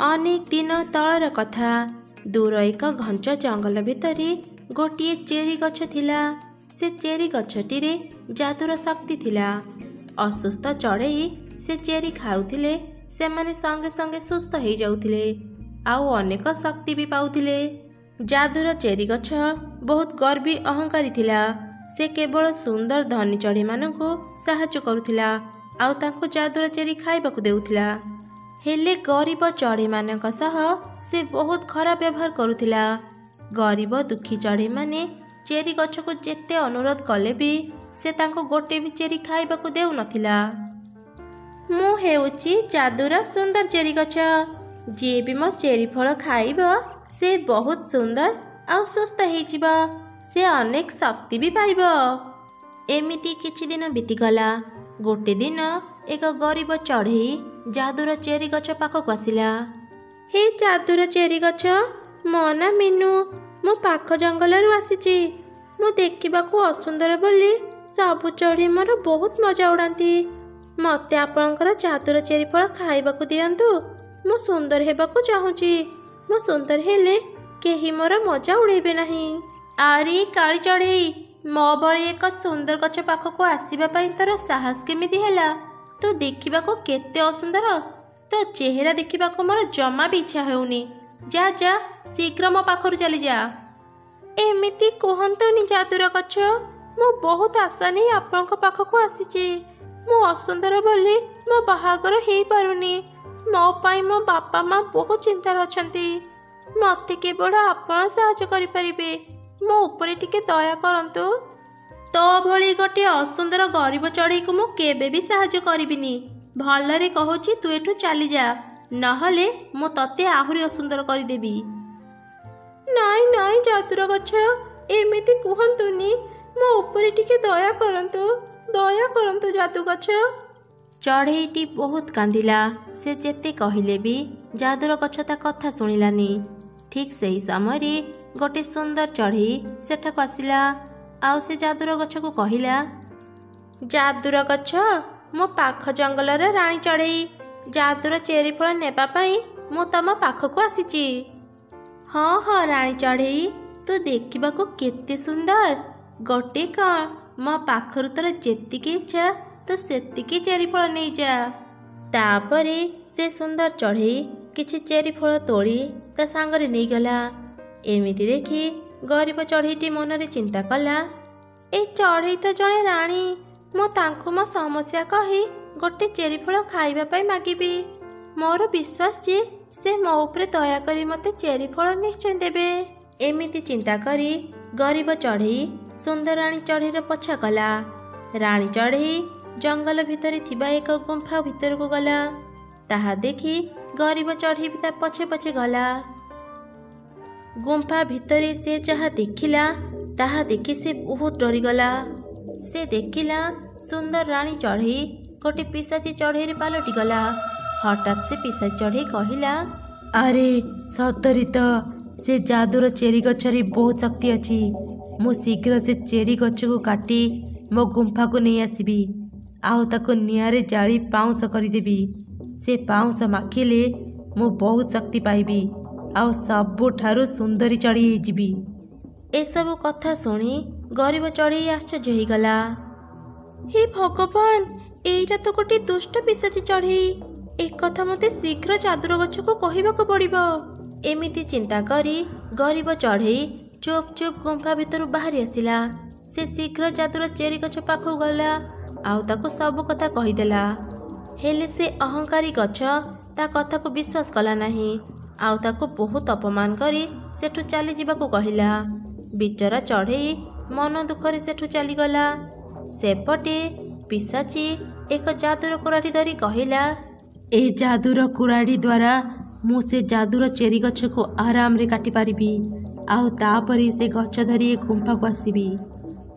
अनेक दिन तलर कथा। दूर एक घंच जंगल भितर गोटे चेरी गछ थिला। से चेरी गछटीरे जादुर शक्ति थिला। असुस्थ चढ़ई से चेरी खाउथिले सेमाने संगे संगे सुस्थ हो जाउथिले आउ अनेक शक्ति भी पाउथिले। जादुर चेरी गछ बहुत गर्वी अहंकारी थिला। से केवल सुंदर धनी चढ़ई मानकु साहाय्य करुथिला आउ तांको जादुर चेरी खाइबाकु देउथिला। हेले गरीब चढ़ई मानक सह से बहुत खराब व्यवहार करुथिला। गरीब दुखी चढ़ई माने चेरी गछ को जेते अनुरोध कले भी से तांको गोटे भी चेरी खाइबाकु देउ नथिला। मु हेउची जादुर सुंदर चेरी गछ। जे भी मो चेरी फल खाइब से बहुत सुंदर आउ सुस्थ होइजिब। से अनेक शक्ति भी पाइब। एमिति किछि दिन बीतीगला। गोटे दिन एक गरीब चढ़ई जादुर चेरी गछ पाखक आसिला। हे जादुर चेरी गछ, मो ना मीनू, मो पाख जंगलरू आसीची। मु देखिबाकू असुंदर बोली सबु चढ़ई मोर बहुत मजा उड़ाती। मते आपणकर जादुर चेरी फल खाइबाकू दियंतु। मु सुंदर हेबाकू चाहूची। मु सुंदर हेले केही मोर मजा उड़ेबे नहीं। आरे काली चढ़ई, मो भली एक सुंदर गछ पाखक आसीबा पई तोर साहस केमिति हैला? तो देखिबाकू केते असुंदर। तो चेहरा देखिबाकू मोर जमा भी इच्छा हेउनी। जा जा शीघ्र मो पाखरु चली जा। एमिति कहंतनी जादुर गछ, मु बहुत आशा नहीं आपनक पाखक आसीची। मु असुंदर बोली मो बाहागर हेई पारुनी। मो पाई मो बापा माँ बहुत चिंतार अछंती। मते केवल आपण साहाय्य करि परिबे। मो ऊपर टिके दया करंतु। तो भली गोटे असुंदर गरीब चढ़ई को मु केबे भी साहाय्य करिबिनी। भलरे कहूची तू एठू चली जा, नहले मु तते आहुरी असुंदर करिदेबी। नाई नाई जादुर गछ, एमिति कुहंतुनी। मो ऊपर टिके दया करंतु जादू गछ। चढ़ईटी बहुत कांदिला। से जेते कहिले भी जादुर गछ ता कथा सुनिलानी। ठीक सही समय गोटे सुंदर चढ़ई सेठा आसिला। आउ से जादुर गछ को कहिला, जादुर गछ, मो पाख जंगल राणी चढ़ई जादुर चेरी फल नेबा पई मु तम पाखकू आसीची। हाँ हाँ राणी चढ़ई, तू देखिबाकू केते सुंदर। गोटे कण मो पाखरु तोर जेतिकी इच्छा तो सेतिकी चेरी फल नहीं जा। तापरे से सुंदर चढ़ई किछि चेरी फल तोड़ी ता सांगरे नहीं गला। एमिति देखी गरीब चढ़ईटी मनरे चिंता कला, ए चढ़ई तो जणे राणी। मो तांको मो समस्या कही गोटे चेरी फल खाइबा पई मागिबी। मोर विश्वास जे से मो उपरे दया करी मते चेरी फल निश्चय देबे। एमिति चिंता करी गरीब चढ़ई सुंदर राणी चढ़ईर पछा कला। राणी चढ़ई जंगल भितर थिबा एक गुंफा भितर को गला। ताहा देखी गरीब चढ़ई भी ता पछे पछे गला। गुंफा भितर से जहा देखिला ताहा देखी से बहुत डरी गला। से देखिला सुंदर राणी चढ़ई गोटे पिशाची चढ़ई रे पालटी गला। हठात से पिशाची चढ़ई कहिला, अरे सतरी तो से जादुर चेरी गछरे बहुत शक्ति अछि। मु शीघ्र से चेरी गछ को काटी मो गुंफा को नहीं आसबी। आउ ताको नियारे जाली पाउंस करदेवी। से पाउंस माखिले मु बहुत शक्ति पाइबी आउ सबुठारु सुंदरी चढ़ी जीवी। ए सब कथा सुनी गरीब चढ़ई आश्चर्य हो गला। हे भगवान, एटा तो गोटे दुष्ट पिशाची चढ़ई। एक कथा मते शीघ्र जादुर गछ को कहिबाको पड़िबो। एमिति चिंता करी गरीब चढ़ई चुप चुप गुंफा भितर बाहरी आसिला। से शीघ्र जादुर चेरी गछ पाखु गला आउ ताको सब कथा कहिदेला। हेले से अहंकारी गछ ता कथा को विश्वास कला नहीं। आउ ताको बहुत अपमान करी सेठू चली जीवाको कहिला। बिचरा चढ़ई मन दुखरे सेठू चली गला। सेपटे पिशाची एक जादुर कुराड़ी धरी कहिला, ए जादुर कुराड़ी द्वारा मु से जादुर चेरी गछ को आराम रे काटी पारिबी। आउ तापरे से गछ धरी गुंफा को आसीबी।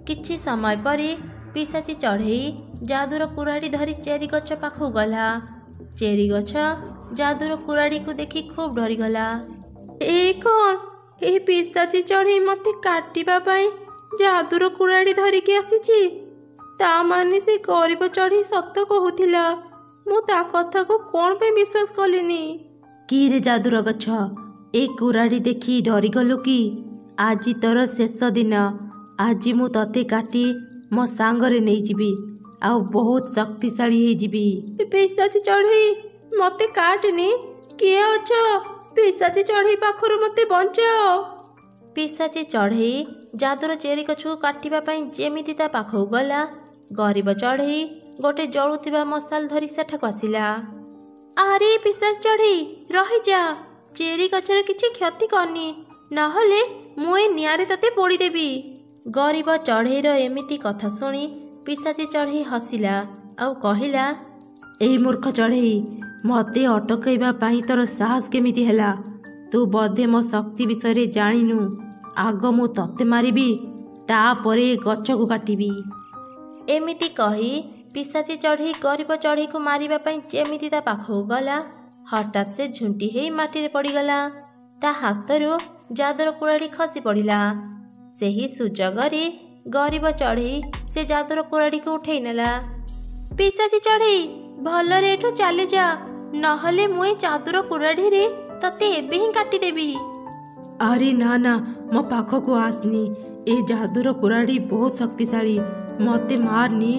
किछि समय परे पिशाची चढ़ई जादुर कुराड़ी धरी चेरी गछ पाखु गला। चेरी गछ जादुर कुराड़ी को देखी खूब डरी गला। ए कौन? ए पिशाची चढ़ई मते काटिबा पई जादुर कुराड़ी धरिकी आसीची। ता माने से गरीब चढ़ई सत कहूथिला। मु ता कथा को कौन पे विश्वास कलिनी। କି ରେ ଯାଦୁର ଗଛ, ଏ କୁରାଡ଼ି ଦେଖି ଡରିଗଲୁ କି? ଆଜି ତୋର ଶେଷ ଦିନ। ଆଜି ମୁଁ ତତେ କାଟି ମୋ ସାଙ୍ଗରେ ନେଇଯିବି ଆଉ ବହୁତ ଶକ୍ତିଶାଳୀ ହେଇଯିବି। ପିଶାଚି ଚଢ଼େଇ ମତେ କାଟନି। କିଏ ଅଛ? ପିଶାଚି ଚଢ଼େଇ ପାଖରୁ ମତେ ବଞ୍ଚାଅ। ପିଶାଚି ଚଢ଼େଇ ଯାଦୁର ଚେରି ଗଛକୁ କାଟିବା ପାଇଁ ଯେମିତି ତା ପାଖକୁ ଗଲା, ଗରିବ ଚଢ଼େଇ ଗୋଟେ ଜଳୁଥିବା ମଶାଲ ଧରି ସେଠାକୁ ଆସିଲା। ଆରେ ପିଶାଚି ଚଢ଼େଇ ରହିଯା, ଚେରି ଗଛର କିଛି କ୍ଷତି କରନି, ନହେଲେ ମୁଁ ଏ ନିଆଁରେ ତତେ ପୋଡ଼ିଦେବି। ଗରିବ ଚଢ଼େଇର ଏମିତି କଥା ଶୁଣି ପିଶାଚି ଚଢ଼େଇ ହସିଲା ଆଉ କହିଲା, ଏଇ ମୂର୍ଖ ଚଢ଼େଇ, ମୋତେ ଅଟକାଇବା ପାଇଁ ତୋର ସାହସ କେମିତି ହେଲା? ତୁ ବୋଧେ ମୋ ଶକ୍ତି ବିଷୟରେ ଜାଣିନୁ। ଆଗ ମୁଁ ତତେ ମାରିବି, ତାପରେ ଗଛକୁ କାଟିବି। ଏମିତି କହି ପିଶାଚି ଚଢ଼େଇ ଗରିବ ଚଢ଼େଇକୁ ମାରିବା ପାଇଁ ଯେମିତି ତା ପାଖକୁ ଗଲା, ହଠାତ୍ ସେ ଝୁଣ୍ଟି ହେଇ ମାଟିରେ ପଡ଼ିଗଲା। ତା ହାତରୁ ଯାଦୁର କୁରାଡ଼ି ଖସି ପଡ଼ିଲା। ସେହି ସୁଯୋଗରେ ଗରିବ ଚଢ଼େଇ ସେ ଯାଦୁର କୁରାଡ଼ିକୁ ଉଠେଇ ନେଲା। ପିଶାଚି ଚଢ଼େଇ ଭଲରେ ଏଠୁ ଚାଲିଯା, ନହେଲେ ମୁଁ ଏ ଯାଦୁର କୁରାଡ଼ିରେ ତତେ ଏବେ ହିଁ କାଟିଦେବି। ଆରେ ନା ନା, ମୋ ପାଖକୁ ଆସନି। ଏ ଯାଦୁର କୁରାଡ଼ି ବହୁତ ଶକ୍ତିଶାଳୀ। ମୋତେ ମାରନି,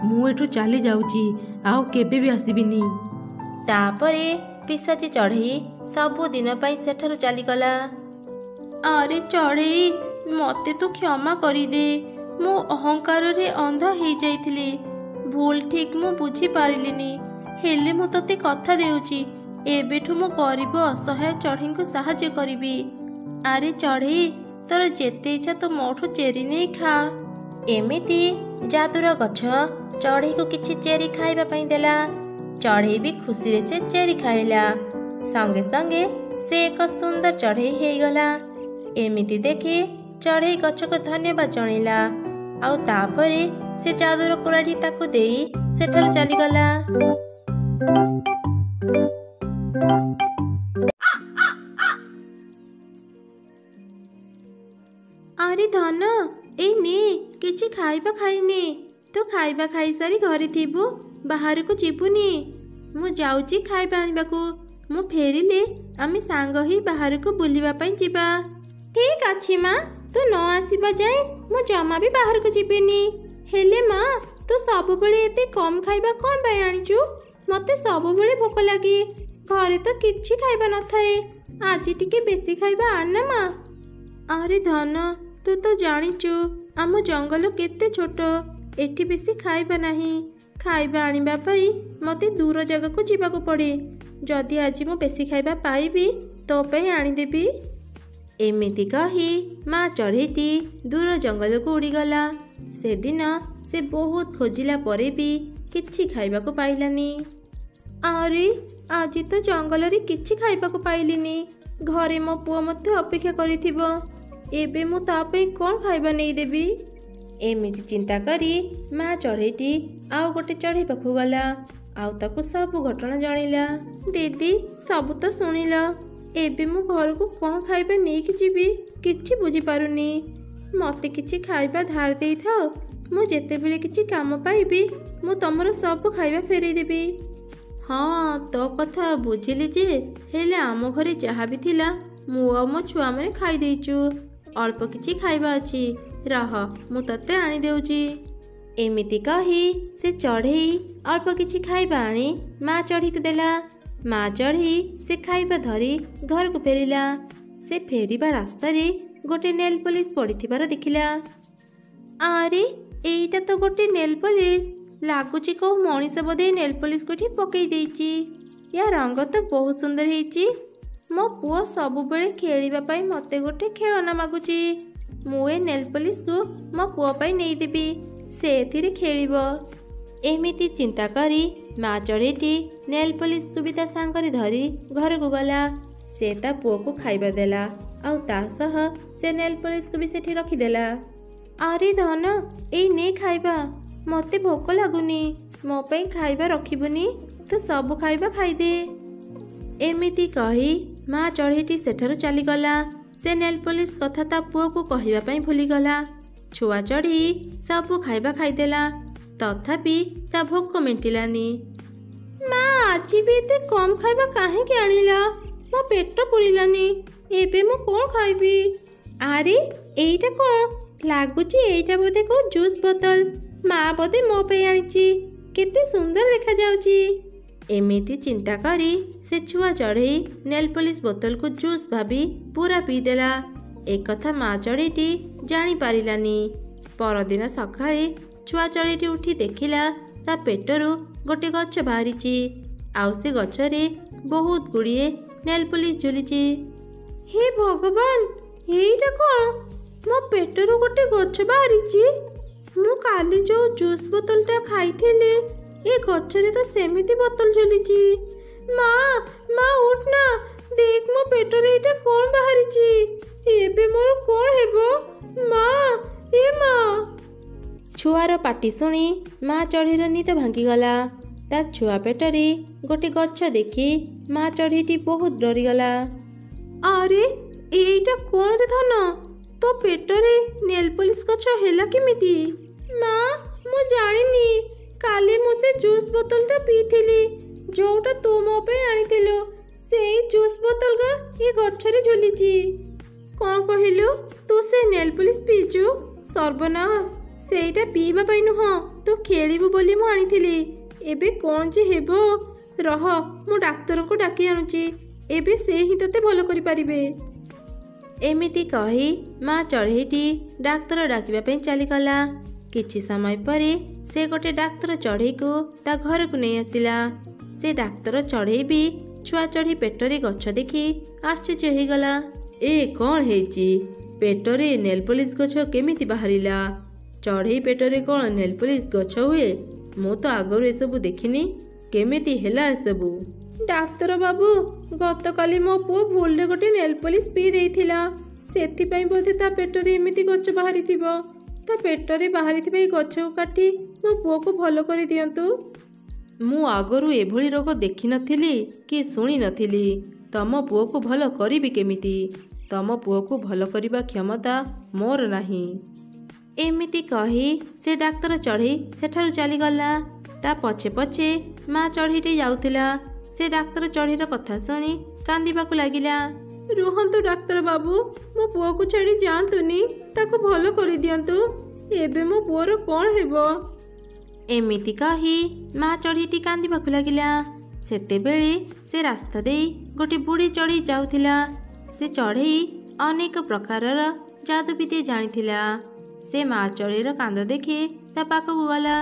ମୁଁ ଏଠୁ ଚାଲି ଯାଉଛି, ଆଉ କେବେ ବି ଆସିବିନି। ତାପରେ ପିଶାଚି ଚଢ଼େଇ ସବୁଦିନ ପାଇଁ ସେଠାରୁ ଚାଲିଗଲା। ଆରେ ଚଢ଼େଇ, ମୋତେ ତୁ କ୍ଷମା କରିଦେ। ମୁଁ ଅହଙ୍କାରରେ ଅନ୍ଧ ହେଇଯାଇଥିଲି। ଭୁଲ ଠିକ୍ ମୁଁ ବୁଝିପାରିଲିନି। ହେଲେ ମୁଁ ତତେ କଥା ଦେଉଛି, ଏବେଠୁ ମୁଁ ଗରିବ ଅସହାୟ ଚଢ଼େଇଙ୍କୁ ସାହାଯ୍ୟ କରିବି। ଆରେ ଚଢ଼େଇ, ତୋର ଯେତେ ଇଚ୍ଛା ତୁ ମୋଠୁ ଚେରି ନେଇ ଖା। ଏମିତି ଯାଦୁର ଗଛ ଚଢ଼େଇକୁ କିଛି ଚେରି ଖାଇବା ପାଇଁ ଦେଲା। ଚଢ଼େଇ ବି ଖୁସିରେ ସେ ଚେରି ଖାଇଲା। ସଙ୍ଗେ ସଙ୍ଗେ ସେ ଏକ ସୁନ୍ଦର ଚଢ଼େଇ ହେଇଗଲା। ଏମିତି ଦେଖି ଚଢ଼େଇ ଗଛକୁ ଧନ୍ୟବାଦ ଜଣାଇଲା ଆଉ ତାପରେ ସେ ଯାଦୁର କୁରାଡ଼ି ତାକୁ ଦେଇ ସେଠାରୁ ଚାଲିଗଲା। ଆରେ ଧନ, ଏଇ ନେ କିଛି ଖାଇବା ଖାଇନେ। ତୁ ଖାଇବା ଖାଇସାରି ଘରେ ଥିବୁ, ବାହାରକୁ ଯିବୁନି। ମୁଁ ଯାଉଛି ଖାଇବା ଆଣିବାକୁ। ମୁଁ ଫେରିଲେ ଆମେ ସାଙ୍ଗ ହେଇ ବାହାରକୁ ବୁଲିବା ପାଇଁ ଯିବା। ଠିକ୍ ଅଛି ମା, ତୁ ନ ଆସିବା ଯାଏଁ ମୁଁ ଜମା ବି ବାହାରକୁ ଯିବିନି। ହେଲେ ମା, ତୁ ସବୁବେଳେ ଏତେ କମ୍ ଖାଇବା କ'ଣ ପାଇଁ ଆଣିଛୁ? ମୋତେ ସବୁବେଳେ ଭୋକ ଲାଗେ। ଘରେ ତ କିଛି ଖାଇବା ନଥାଏ। ଆଜି ଟିକେ ବେଶୀ ଖାଇବା ଆଣନା ମା। ଆରେ ଧନ, ତୁ ତ ଜାଣିଛୁ ଆମ ଜଙ୍ଗଲ କେତେ ଛୋଟ। ଏଠି ବେଶୀ ଖାଇବା ନାହିଁ। ଖାଇବା ଆଣିବା ପାଇଁ ମୋତେ ଦୂର ଜାଗାକୁ ଯିବାକୁ ପଡ଼େ। ଯଦି ଆଜି ମୁଁ ବେଶୀ ଖାଇବା ପାଇବି, ତୋ ପାଇଁ ଆଣିଦେବି। ଏମିତି କହି ମା ଚଢ଼େଇଟି ଦୂର ଜଙ୍ଗଲକୁ ଉଡ଼ିଗଲା। ସେଦିନ ସେ ବହୁତ ଖୋଜିଲା ପରେ ବି କିଛି ଖାଇବାକୁ ପାଇଲାନି। ଆରେ ଆଜି ତ ଜଙ୍ଗଲରେ କିଛି ଖାଇବାକୁ ପାଇଲିନି। ଘରେ ମୋ ପୁଅ ମଧ୍ୟ ଅପେକ୍ଷା କରିଥିବ। ଏବେ ମୁଁ ତା ପାଇଁ କ'ଣ ଖାଇବା ନେଇଦେବି? ଏମିତି ଚିନ୍ତା କରି ମା ଚଢ଼େଇଟି ଆଉ ଗୋଟେ ଚଢ଼େଇ ପାଖକୁ ଗଲା ଆଉ ତାକୁ ସବୁ ଘଟଣା ଜଣାଇଲା। ଦିଦି, ସବୁ ତ ଶୁଣିଲ। ଏବେ ମୁଁ ଘରକୁ କ'ଣ ଖାଇବା ନେଇକି ଯିବି କିଛି ବୁଝିପାରୁନି। ମୋତେ କିଛି ଖାଇବା ଧାର ଦେଇଥାଅ। ମୁଁ ଯେତେବେଳେ କିଛି କାମ ପାଇବି, ମୁଁ ତମର ସବୁ ଖାଇବା ଫେରେଇ ଦେବି। ହଁ, ତୋ କଥା ବୁଝିଲି ଯେ, ହେଲେ ଆମ ଘରେ ଯାହା ବି ଥିଲା ମୁଁ ଆଉ ମୋ ଛୁଆମାନେ ଖାଇ ଦେଇଛୁ। ଅଳ୍ପ କିଛି ଖାଇବା ଅଛି, ରହ ମୁଁ ତତେ ଆଣିଦେଉଛି। ଏମିତି କହି ସେ ଚଢ଼େଇ ଅଳ୍ପ କିଛି ଖାଇବା ଆଣି ମା ଚଢ଼େଇକୁ ଦେଲା। ମା ଚଢ଼େଇ ସେ ଖାଇବା ଧରି ଘରକୁ ଫେରିଲା। ସେ ଫେରିବା ରାସ୍ତାରେ ଗୋଟେ ନେଲ୍ ପଲିସ୍ ପଡ଼ିଥିବାର ଦେଖିଲା। ଆରେ ଏଇଟା ତ ଗୋଟେ ନେଲ୍ ପଲିସ୍। ଲାଗୁଛି କୋଉ ମଣିଷ ବୋଧେ ନେଲ୍ ପଲିସ୍କୁ ଏଠି ପକେଇ ଦେଇଛି। ୟା ରଙ୍ଗ ତ ବହୁତ ସୁନ୍ଦର ହେଇଛି। ମୋ ପୁଅ ସବୁବେଳେ ଖେଳିବା ପାଇଁ ମୋତେ ଗୋଟେ ଖେଳନା ମାଗୁଛି। ମୁଁ ଏ ନେଲ୍ ପଲିସ୍କୁ ମୋ ପୁଅ ପାଇଁ ନେଇଦେବି, ସେ ଏଥିରେ ଖେଳିବ। ଏମିତି ଚିନ୍ତା କରି ମା ଚଢ଼େଇଟି ନେଲ୍ ପଲିସ୍କୁ ବି ତା ସାଙ୍ଗରେ ଧରି ଘରକୁ ଗଲା। ସେ ତା ପୁଅକୁ ଖାଇବା ଦେଲା ଆଉ ତା ସହ ସେ ନେଲ୍ ପଲିସ୍କୁ ବି ସେଠି ରଖିଦେଲା। ଆରେ ଧନ, ଏଇ ନେ ଖାଇବା। ମୋତେ ଭୋକ ଲାଗୁନି। ମୋ ପାଇଁ ଖାଇବା ରଖିବୁନି? ତୁ ସବୁ ଖାଇବା ଖାଇଦେ। ଏମିତି କହି ମା ଚଢ଼େଇଟି ସେଠାରୁ ଚାଲିଗଲା। ସେ ନେଲ୍ ପଲିସ୍ କଥା ତା ପୁଅକୁ କହିବା ପାଇଁ ଭୁଲିଗଲା। ଛୁଆ ଚଢ଼େଇ ସବୁ ଖାଇବା ଖାଇଦେଲା, ତଥାପି ତା ଭୋକ ମେଣ୍ଟିଲାନି। ମା, ଆଜି ବି ଏତେ କମ୍ ଖାଇବା କାହିଁକି ଆଣିଲ? ପେଟ ପୁରିଲାନି। ଏବେ ମୁଁ କ'ଣ ଖାଇବି? ଆରେ ଏଇଟା କ'ଣ ଲାଗୁଛି? ଏଇଟା ବୋଧେ କେଉଁ ଜୁସ୍ ବୋତଲ। ମା ବୋଧେ ମୋ ପାଇଁ ଆଣିଛି। କେତେ ସୁନ୍ଦର ଦେଖାଯାଉଛି। ଏମିତି ଚିନ୍ତା କରି ସେ ଛୁଆ ଚଢ଼େଇ ନେଲ୍ ପଲିସ୍ ବୋତଲକୁ ଜୁସ୍ ଭାବି ପୁରା ପିଇଦେଲା। ଏକଥା ମା ଚଢ଼େଇଟି ଜାଣିପାରିଲାନି। ପରଦିନ ସକାଳେ ଛୁଆ ଚଢ଼େଇଟି ଉଠି ଦେଖିଲା ତା ପେଟରୁ ଗୋଟେ ଗଛ ବାହାରିଛି। ଆଉ ସେ ଗଛରେ ବହୁତ ଗୁଡ଼ିଏ ନେଲ୍ ପଲିସ୍ ଝୁଲିଛି। ହେ ଭଗବାନ, ଏଇଟା କ'ଣ? ମୋ ପେଟରୁ ଗୋଟେ ଗଛ ବାହାରିଛି। ମୁଁ କାଲି ଯେଉଁ ଜୁସ୍ ବୋତଲଟା ଖାଇଥିଲି, ଏ ଗଛରେ ତ ସେମିତି ବୋତଲ ଝୁଲିଛି। ମା ମା ଉଠ ନା, ଦେଖ ମୋ ପେଟରେ ଏଇଟା କ'ଣ ବାହାରିଛି। ଏବେ ମୋର କ'ଣ ହେବ? ମା, ଏ ମା। ଛୁଆର ପାଟି ଶୁଣି ମା ଚଢ଼େଇର ନିଦ ଭାଙ୍ଗିଗଲା। ତା ଛୁଆ ପେଟରେ ଗୋଟେ ଗଛ ଦେଖି ମା ଚଢ଼େଇଟି ବହୁତ ଡରିଗଲା। ଆରେ ଏଇଟା କ'ଣ ରେ ଧନ? ତୋ ପେଟରେ ନେଲ୍ ପଲିସ୍ ଗଛ ହେଲା କେମିତି? ମା, ମୁଁ ଜାଣିନି। କାଲି ମୁଁ ସେ ଜୁସ୍ ବୋତଲଟା ପିଇଥିଲି, ଯୋଉଟା ତୁ ମୋ ପାଇଁ ଆଣିଥିଲୁ। ସେଇ ଜୁସ୍ ବୋତଲ ଏ ଗଛରେ ଝୁଲିଛି। କ'ଣ କହିଲୁ? ତୁ ସେ ନେଲ୍ ପଲିସ୍ ପିଇଛୁ? ସର୍ବନାଶ, ସେଇଟା ପିଇବା ପାଇଁ ନୁହଁ, ତୁ ଖେଳିବୁ ବୋଲି ମୁଁ ଆଣିଥିଲି। ଏବେ କ'ଣ ଯେ ହେବ? ରହ, ମୁଁ ଡାକ୍ତରଙ୍କୁ ଡାକି ଆଣୁଛି। ଏବେ ସେ ହିଁ ତତେ ଭଲ କରିପାରିବେ। ଏମିତି କହି ମା ଚଢ଼େଇଟି ଡାକ୍ତର ଡାକିବା ପାଇଁ ଚାଲିଗଲା। କିଛି ସମୟ ପରେ ସେ ଗୋଟେ ଡାକ୍ତର ଚଢ଼େଇକୁ ତା ଘରକୁ ନେଇ ଆସିଲା। ସେ ଡାକ୍ତର ଚଢ଼େଇ ବି ଛୁଆ ଚଢ଼େଇ ପେଟରେ ଗଛ ଦେଖି ଆଶ୍ଚର୍ଯ୍ୟ ହେଇଗଲା। ଏ କ'ଣ ହେଇଛି? ପେଟରେ ନେଲ୍ ପଲିସ୍ ଗଛ କେମିତି ବାହାରିଲା? ଚଢ଼େଇ ପେଟରେ କ'ଣ ନେଲ୍ ପଲିସ୍ ଗଛ ହୁଏ? ମୁଁ ତ ଆଗରୁ ଏସବୁ ଦେଖିନି। କେମିତି ହେଲା ଏସବୁ? ଡାକ୍ତର ବାବୁ, ଗତକାଲି ମୋ ପୁଅ ଭୁଲରେ ଗୋଟେ ନେଲ୍ ପଲିସ୍ ପିଇ ଦେଇଥିଲା। ସେଥିପାଇଁ ବୋଧେ ତା ପେଟରେ ଏମିତି ଗଛ ବାହାରିଥିବ। ତା ପେଟରେ ବାହାରିଥିବା ଏଇ ଗଛକୁ କାଟି ମୋ ପୁଅକୁ ଭଲ କରିଦିଅନ୍ତୁ। ମୁଁ ଆଗରୁ ଏଭଳି ରୋଗ ଦେଖିନଥିଲି କି ଶୁଣି ନଥିଲି। ତମ ପୁଅକୁ ଭଲ କରିବି କେମିତି? ତମ ପୁଅକୁ ଭଲ କରିବା କ୍ଷମତା ମୋର ନାହିଁ। ଏମିତି କହି ସେ ଡାକ୍ତର ଚଢ଼େଇ ସେଠାରୁ ଚାଲିଗଲା। ତା ପଛେ ପଛେ ମା ଚଢ଼େଇଟି ଯାଉଥିଲା। ସେ ଡାକ୍ତର ଚଢ଼େଇର କଥା ଶୁଣି କାନ୍ଦିବାକୁ ଲାଗିଲା। ରୁହନ୍ତୁ ଡାକ୍ତର ବାବୁ, ମୋ ପୁଅକୁ ଛାଡ଼ି ଯାଆନ୍ତୁନି। ତାକୁ ଭଲ କରିଦିଅନ୍ତୁ। ଏବେ ମୋ ପୁଅର କ'ଣ ହେବ? ଏମିତି କହି ମା ଚଢ଼େଇଟି କାନ୍ଦିବାକୁ ଲାଗିଲା। ସେତେବେଳେ ସେ ରାସ୍ତା ଦେଇ ଗୋଟେ ବୁଢ଼ୀ ଚଢ଼େଇ ଯାଉଥିଲା। ସେ ଚଢ଼େଇ ଅନେକ ପ୍ରକାରର ଯାଦୁବିଦ୍ୟା ଜାଣିଥିଲା। ସେ ମା ଚଢ଼େଇର କାନ୍ଦ ଦେଖି ତା ପାଖକୁ ଗଲା।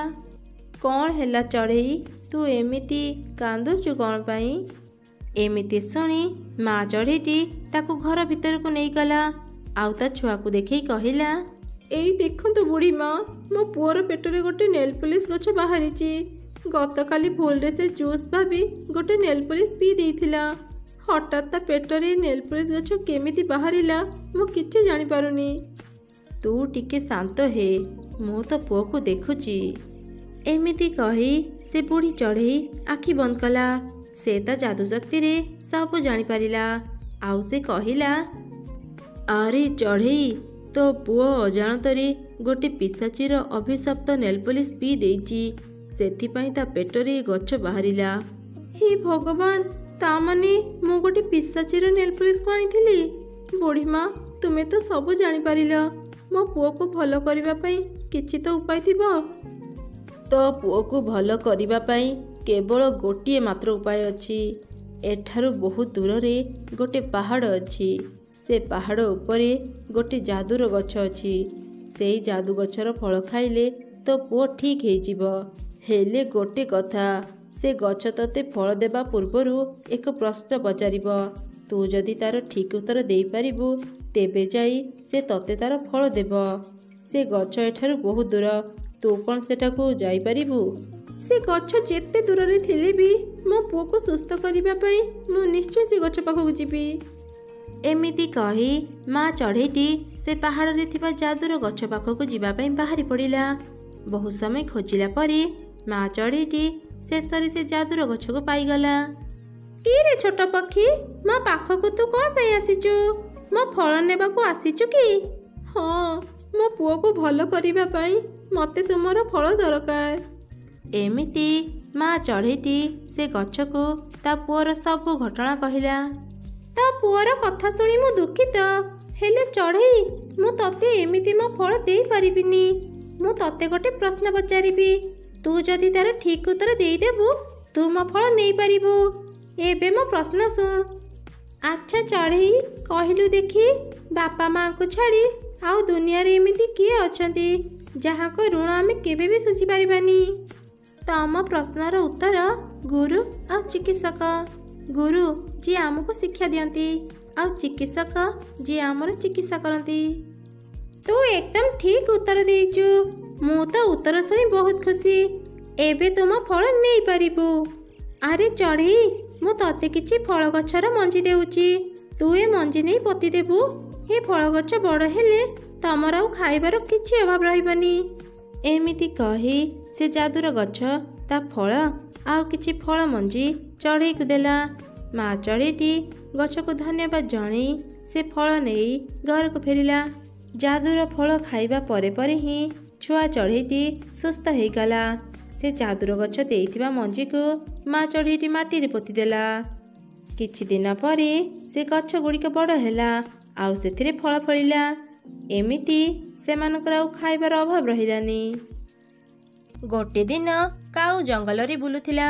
କ'ଣ ହେଲା ଚଢ଼େଇ? ତୁ ଏମିତି କାନ୍ଦୁଛୁ କ'ଣ ପାଇଁ? ଏମିତି ଶୁଣି ମା ଚଢ଼େଇଟି ତାକୁ ଘର ଭିତରକୁ ନେଇଗଲା। ଆଉ ତା ଛୁଆକୁ ଦେଖେଇ କହିଲା, ଏଇ ଦେଖନ୍ତୁ ବୁଢ଼ୀ ମା, ମୋ ପୁଅର ପେଟରେ ଗୋଟେ ନେଲ୍ ପଲିସ୍ ଗଛ ବାହାରିଛି। ଗତକାଲି ଭୁଲରେ ସେ ଜୁସ୍ ଭାବି ଗୋଟେ ନେଲ୍ ପଲିସ୍ ପିଇ ଦେଇଥିଲା। ହଠାତ୍ ତା ପେଟରେ ନେଲ୍ ପଲିସ୍ ଗଛ କେମିତି ବାହାରିଲା ମୁଁ କିଛି ଜାଣିପାରୁନି। ତୁ ଟିକେ ଶାନ୍ତ ହେ, ମୁଁ ତ ପୁଅକୁ ଦେଖୁଛି। ଏମିତି କହି ସେ ବୁଢ଼ୀ ଚଢ଼େଇ ଆଖି ବନ୍ଦ କଲା। ସେ ତା ଯାଦୁ ଶକ୍ତିରେ ସବୁ ଜାଣିପାରିଲା। ଆଉ ସେ କହିଲା, ଆରେ ଚଢ଼େଇ, ତୋ ପୁଅ ଅଜାଣତରେ ଗୋଟେ ପିଶାଚୀର ଅଭିଶପ୍ତ ନେଲ୍ ପଲିସ୍ ପିଇ ଦେଇଛି। ସେଥିପାଇଁ ତା ପେଟରେ ଗଛ ବାହାରିଲା। ହେ ଭଗବାନ, ତା ମାନେ ମୁଁ ଗୋଟେ ପିଶାଚୀର ନେଲ୍ ପଲିସ୍କୁ ଆଣିଥିଲି? ବୁଢ଼ୀ ମା, ତୁମେ ତ ସବୁ ଜାଣିପାରିଲ। ମୋ ପୁଅକୁ ଭଲ କରିବା ପାଇଁ କିଛି ତ ଉପାୟ ଥିବ। ତୋ ପୁଅକୁ ଭଲ କରିବା ପାଇଁ କେବଳ ଗୋଟିଏ ମାତ୍ର ଉପାୟ ଅଛି। ଏଠାରୁ ବହୁତ ଦୂରରେ ଗୋଟେ ପାହାଡ଼ ଅଛି। ସେ ପାହାଡ଼ ଉପରେ ଗୋଟେ ଯାଦୁର ଗଛ ଅଛି। ସେଇ ଯାଦୁ ଗଛର ଫଳ ଖାଇଲେ ତୋ ପୁଅ ଠିକ୍ ହେଇଯିବ। ହେଲେ ଗୋଟେ କଥା, ସେ ଗଛ ତତେ ଫଳ ଦେବା ପୂର୍ବରୁ ଏକ ପ୍ରଶ୍ନ ପଚାରିବ। ତୁ ଯଦି ତାର ଠିକ୍ ଉତ୍ତର ଦେଇପାରିବୁ, ତେବେ ଯାଇ ସେ ତତେ ତାର ଫଳ ଦେବ। ସେ ଗଛ ଏଠାରୁ ବହୁତ ଦୂର। ତୁ କ'ଣ ସେଠାକୁ ଯାଇପାରିବୁ? ସେ ଗଛ ଯେତେ ଦୂରରେ ଥିଲେ ବି ମୋ ପୁଅକୁ ସୁସ୍ଥ କରିବା ପାଇଁ ମୁଁ ନିଶ୍ଚୟ ସେ ଗଛ ପାଖକୁ ଯିବି। ଏମିତି କହି ମା ଚଢ଼େଇଟି ସେ ପାହାଡ଼ରେ ଥିବା ଯାଦୁର ଗଛ ପାଖକୁ ଯିବା ପାଇଁ ବାହାରି ପଡ଼ିଲା। ବହୁତ ସମୟ ଖୋଜିଲା ପରେ ମା ଚଢ଼େଇଟି ଶେଷରେ ସେ ଯାଦୁର ଗଛକୁ ପାଇଗଲା। କିରେ ଛୋଟ ପକ୍ଷୀ, ମୋ ପାଖକୁ ତୁ କ'ଣ ପାଇଁ ଆସିଛୁ? ମୋ ଫଳ ନେବାକୁ ଆସିଛୁ କି? ହଁ, ମୋ ପୁଅକୁ ଭଲ କରିବା ପାଇଁ ମୋତେ ତୁମର ଫଳ ଦରକାର। ଏମିତି ମା ଚଢ଼େଇଟି ସେ ଗଛକୁ ତା ପୁଅର ସବୁ ଘଟଣା କହିଲା। ତା ପୁଅର କଥା ଶୁଣି ମୁଁ ଦୁଃଖିତ। ହେଲେ ଚଢ଼େଇ, ମୁଁ ତତେ ଏମିତି ମୋ ଫଳ ଦେଇପାରିବିନି। ମୁଁ ତତେ ଗୋଟେ ପ୍ରଶ୍ନ ପଚାରିବି, ତୁ ଯଦି ତାର ଠିକ୍ ଉତ୍ତର ଦେଇଦେବୁ ତୁ ମୋ ଫଳ ନେଇପାରିବୁ। ଏବେ ମୋ ପ୍ରଶ୍ନ ଶୁଣ। ଆଚ୍ଛା ଚଢ଼େଇ, କହିଲୁ ଦେଖି, ବାପା ମାଆଙ୍କୁ ଛାଡ଼ି ଆଉ ଦୁନିଆରେ ଏମିତି କିଏ ଅଛନ୍ତି ଯାହାଙ୍କ ଋଣ ଆମେ କେବେ ବି ଶୁଝିପାରିବାନି? ତମ ପ୍ରଶ୍ନର ଉତ୍ତର ଗୁରୁ ଆଉ ଚିକିତ୍ସକ। ଗୁରୁ ଯିଏ ଆମକୁ ଶିକ୍ଷା ଦିଅନ୍ତି, ଆଉ ଚିକିତ୍ସକ ଯିଏ ଆମର ଚିକିତ୍ସା କରନ୍ତି। ତୁ ଏକଦମ ଠିକ୍ ଉତ୍ତର ଦେଇଛୁ। ମୁଁ ତ ଉତ୍ତର ଶୁଣି ବହୁତ ଖୁସି। ଏବେ ତୁମ ଫଳ ନେଇପାରିବୁ। ଆରେ ଚଢ଼େଇ, ମୁଁ ତତେ କିଛି ଫଳ ଗଛର ମଞ୍ଜି ଦେଉଛି। ତୁ ଏ ମଞ୍ଜି ନେଇ ପୋତି ଦେବୁ। ଏ ଫଳ ଗଛ ବଡ଼ ହେଲେ ତମର ଆଉ ଖାଇବାର କିଛି ଅଭାବ ରହିବନି। ଏମିତି କହି ସେ ଯାଦୁର ଗଛ ତା ଫଳ ଆଉ କିଛି ଫଳ ମଞ୍ଜି ଚଢ଼େଇକୁ ଦେଲା। ମା ଚଢ଼େଇଟି ଗଛକୁ ଧନ୍ୟବାଦ ଜଣେଇ ସେ ଫଳ ନେଇ ଘରକୁ ଫେରିଲା। ଯାଦୁର ଫଳ ଖାଇବା ପରେ ପରେ ହିଁ ଛୁଆ ଚଢ଼େଇଟି ସୁସ୍ଥ ହେଇଗଲା। ସେ ଯାଦୁର ଗଛ ଦେଇଥିବା ମଞ୍ଜିକୁ ମା ଚଢ଼େଇଟି ମାଟିରେ ପୋତିଦେଲା। କିଛି ଦିନ ପରେ ସେ ଗଛ ଗୁଡ଼ିକ ବଡ଼ ହେଲା ଆଉ ସେଥିରେ ଫଳ ଫଳିଲା। ଏମିତି ସେମାନଙ୍କର ଆଉ ଖାଇବାର ଅଭାବ ରହିଲାନି। ଗୋଟେ ଦିନ କାଉ ଜଙ୍ଗଲରେ ବୁଲୁଥିଲା।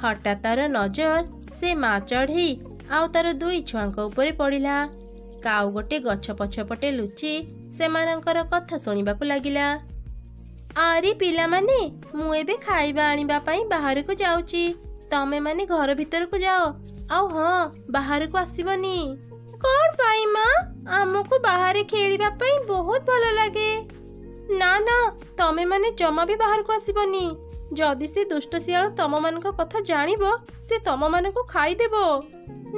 ହଠାତ୍ ତାର ନଜର ସେ ମା ଚଢ଼େଇ ଆଉ ତାର ଦୁଇ ଛୁଆଙ୍କ ଉପରେ ପଡ଼ିଲା। କାଉ ଗୋଟେ ଗଛ ପଛପଟେ ଲୁଚି ସେମାନଙ୍କର କଥା ଶୁଣିବାକୁ ଲାଗିଲା। ଆରେ ପିଲାମାନେ, ମୁଁ ଏବେ ଖାଇବା ଆଣିବା ପାଇଁ ବାହାରକୁ ଯାଉଛି। ତମେମାନେ ଘର ଭିତରକୁ ଯାଅ, ଆଉ ହଁ, ବାହାରକୁ ଆସିବନି। କ'ଣ ପାଇଁ ମା? ଆମକୁ ବାହାରେ ଖେଳିବା ପାଇଁ ବହୁତ ଭଲ ଲାଗେ। ନା ନା, ତମେମାନେ ଜମା ବି ବାହାରକୁ ଆସିବନି। ଯଦି ସେ ଦୁଷ୍ଟ ଶିଆଳ ତମମାନଙ୍କ କଥା ଜାଣିବ ସେ ତମମାନଙ୍କୁ ଖାଇଦେବ।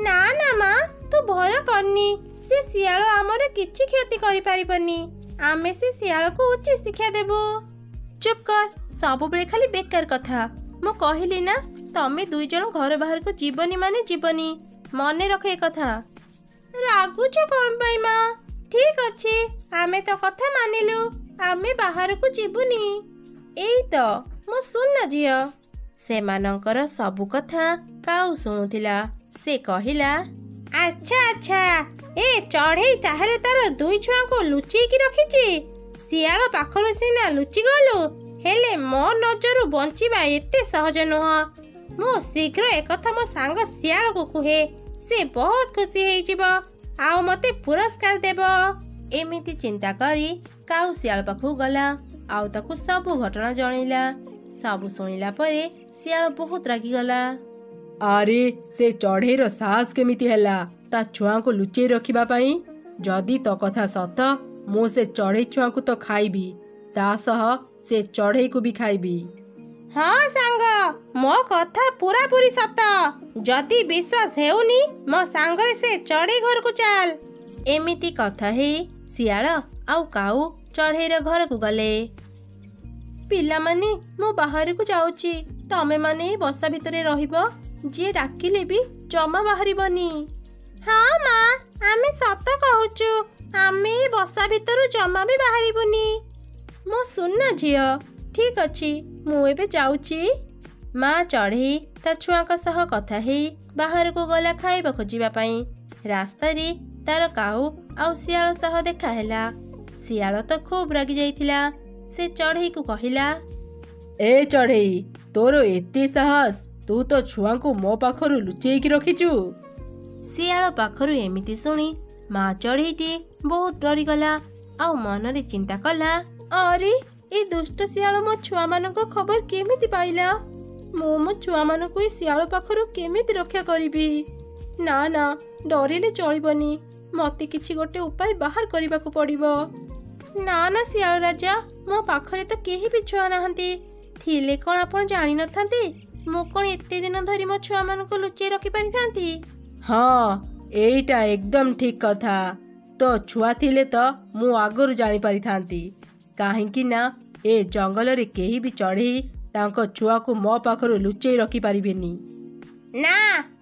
ନା ନା ମା, ତୁ ଭୟ କରନି। ସେ ଶିଆଳ ଆମର କିଛି କ୍ଷତି କରିପାରିବନି। ଆମେ ସେ ଶିଆଳକୁ ଉଚିତ ଶିକ୍ଷା ଦେବୁ। ଚୁପ୍ କର, ସବୁବେଳେ ଖାଲି ବେକାର କଥା। ମୁଁ କହିଲି ନା, ତମେ ଦୁଇ ଜଣ ଘର ବାହାରକୁ ଯିବନି ମାନେ ଯିବନି। ମନେ ରଖ ଏ କଥା। ରାଗୁଛ କ'ଣ ପାଇଁ ମା? ଠିକ୍ ଅଛି, ଆମେ ତ କଥା ମାନିଲୁ। ଆମେ ବାହାରକୁ ଯିବୁନି। ଏଇ ତ ମୋ ସୁନା ଝିଅ। ସେମାନଙ୍କର ସବୁ କଥା କାଉ ଶୁଣୁଥିଲା। ସେ କହିଲା, ଆଚ୍ଛା ଆଚ୍ଛା, ଏ ଚଢ଼େଇ ତାହେଲେ ତାର ଦୁଇ ଛୁଆଙ୍କୁ ଲୁଚେଇକି ରଖିଛି। ଶିଆଳ ପାଖରୁ ସିନା ଲୁଚିଗଲୁ, ହେଲେ ମୋ ନଜରରୁ ବଞ୍ଚିବା ଏତେ ସହଜ ନୁହଁ। ମୁଁ ଶୀଘ୍ର ଏକଥା ମୋ ସାଙ୍ଗ ଶିଆଳକୁ କୁହେ। ସେ ବହୁତ ଖୁସି ହେଇଯିବ ଆଉ ମୋତେ ପୁରସ୍କାର ଦେବ। ଏମିତି ଚିନ୍ତା କରି କାଉ ଶିଆଳ ପାଖକୁ ଗଲା ଆଉ ତାକୁ ସବୁ ଘଟଣା ଜଣେଇଲା। ସବୁ ଶୁଣିଲା ପରେ ଶିଆଳ ବହୁତ ରାଗିଗଲା। ଆରେ, ସେ ଚଢ଼େଇର ସାହସ କେମିତି ହେଲା ତା ଛୁଆଙ୍କୁ ଲୁଚେଇ ରଖିବା ପାଇଁ? ଯଦି ତୋ କଥା ସତ, ମୁଁ ସେ ଚଢ଼େଇ ଛୁଆଙ୍କୁ ତ ଖାଇବି, ତା ସହ ସେ ଚଢ଼େଇକୁ ବି ଖାଇବି। ହଁ ସାଙ୍ଗ, ମୋ କଥା ପୁରାପୁରି ସତ। ଯଦି ବିଶ୍ୱାସ ହେଉନି, ମୋ ସାଙ୍ଗରେ ସେ ଚଢ଼େଇ ଘରକୁ ଚାଲ। ଏମିତି କଥା ହେଇ ଶିଆଳ ଆଉ କାଉ ଚଢ଼େଇର ଘରକୁ ଗଲେ। ପିଲାମାନେ, ମୁଁ ବାହାରକୁ ଯାଉଛି। ତମେମାନେ ଏ ବସା ଭିତରେ ରହିବ। ଯିଏ ଡାକିଲେ ବି ଜମା ବାହାରିବନି। ହଁ ମା, ଆମେ ସତ କହୁଛୁ। ଆମେ ଏ ବସା ଭିତରୁ ଜମା ବି ବାହାରିବୁନି। ମୋ ସୁନା ଝିଅ, ଠିକ୍ ଅଛି, ମୁଁ ଏବେ ଯାଉଛି। ମା ଚଢ଼େଇ ତା ଛୁଆଙ୍କ ସହ କଥା ହେଇ ବାହାରକୁ ଗଲା ଖାଇବା ଖୋଜିବା ପାଇଁ। ରାସ୍ତାରେ ତାର କାଉ ଆଉ ଶିଆଳ ସହ ଦେଖା ହେଲା। ଶିଆଳ ତ ଖୁବ୍ ରାଗି ଯାଇଥିଲା। ସେ ଚଢ଼େଇକୁ କହିଲା, ଏ ଚଢ଼େଇ, ତୋର ଏତେ ସାହସ, ତୁ ତ ଛୁଆଙ୍କୁ ମୋ ପାଖରୁ ଲୁଚେଇକି ରଖିଛୁ। ଶିଆଳ ପାଖରୁ ଏମିତି ଶୁଣି ମା ଚଢ଼େଇଟି ବହୁତ ଡରିଗଲା ଆଉ ମନରେ ଚିନ୍ତା କଲା, ଆରେ ଏ ଦୁଷ୍ଟ ଶିଆଳ ମୋ ଛୁଆମାନଙ୍କ ଖବର କେମିତି ପାଇଲା? ମୁଁ ମୋ ଛୁଆମାନଙ୍କୁ ଏ ଶିଆଳ ପାଖରୁ କେମିତି ରକ୍ଷା କରିବି? ନା ନା, ଡରିଲେ ଚଳିବନି। ମୋତେ କିଛି ଗୋଟେ ଉପାୟ ବାହାର କରିବାକୁ ପଡ଼ିବ। ନା ନା ଶିଆଳ ରାଜା, ମୋ ପାଖରେ ତ କେହି ବି ଛୁଆ ନାହାନ୍ତି। ଥିଲେ କ'ଣ ଆପଣ ଜାଣିନଥାନ୍ତି? ମୁଁ କ'ଣ ଏତେ ଦିନ ଧରି ମୋ ଛୁଆମାନଙ୍କୁ ଲୁଚେଇ ରଖିପାରିଥାନ୍ତି? ହଁ, ଏଇଟା ଏକଦମ ଠିକ୍ କଥା। ତୋ ଛୁଆ ଥିଲେ ତ ମୁଁ ଆଗରୁ ଜାଣିପାରିଥାନ୍ତି। କାହିଁକି ନା ଏ ଜଙ୍ଗଲରେ କେହି ବି ଚଢ଼େଇ ତାଙ୍କ ଛୁଆକୁ ମୋ ପାଖରୁ ଲୁଚେଇ ରଖିପାରିବେନି। ନା,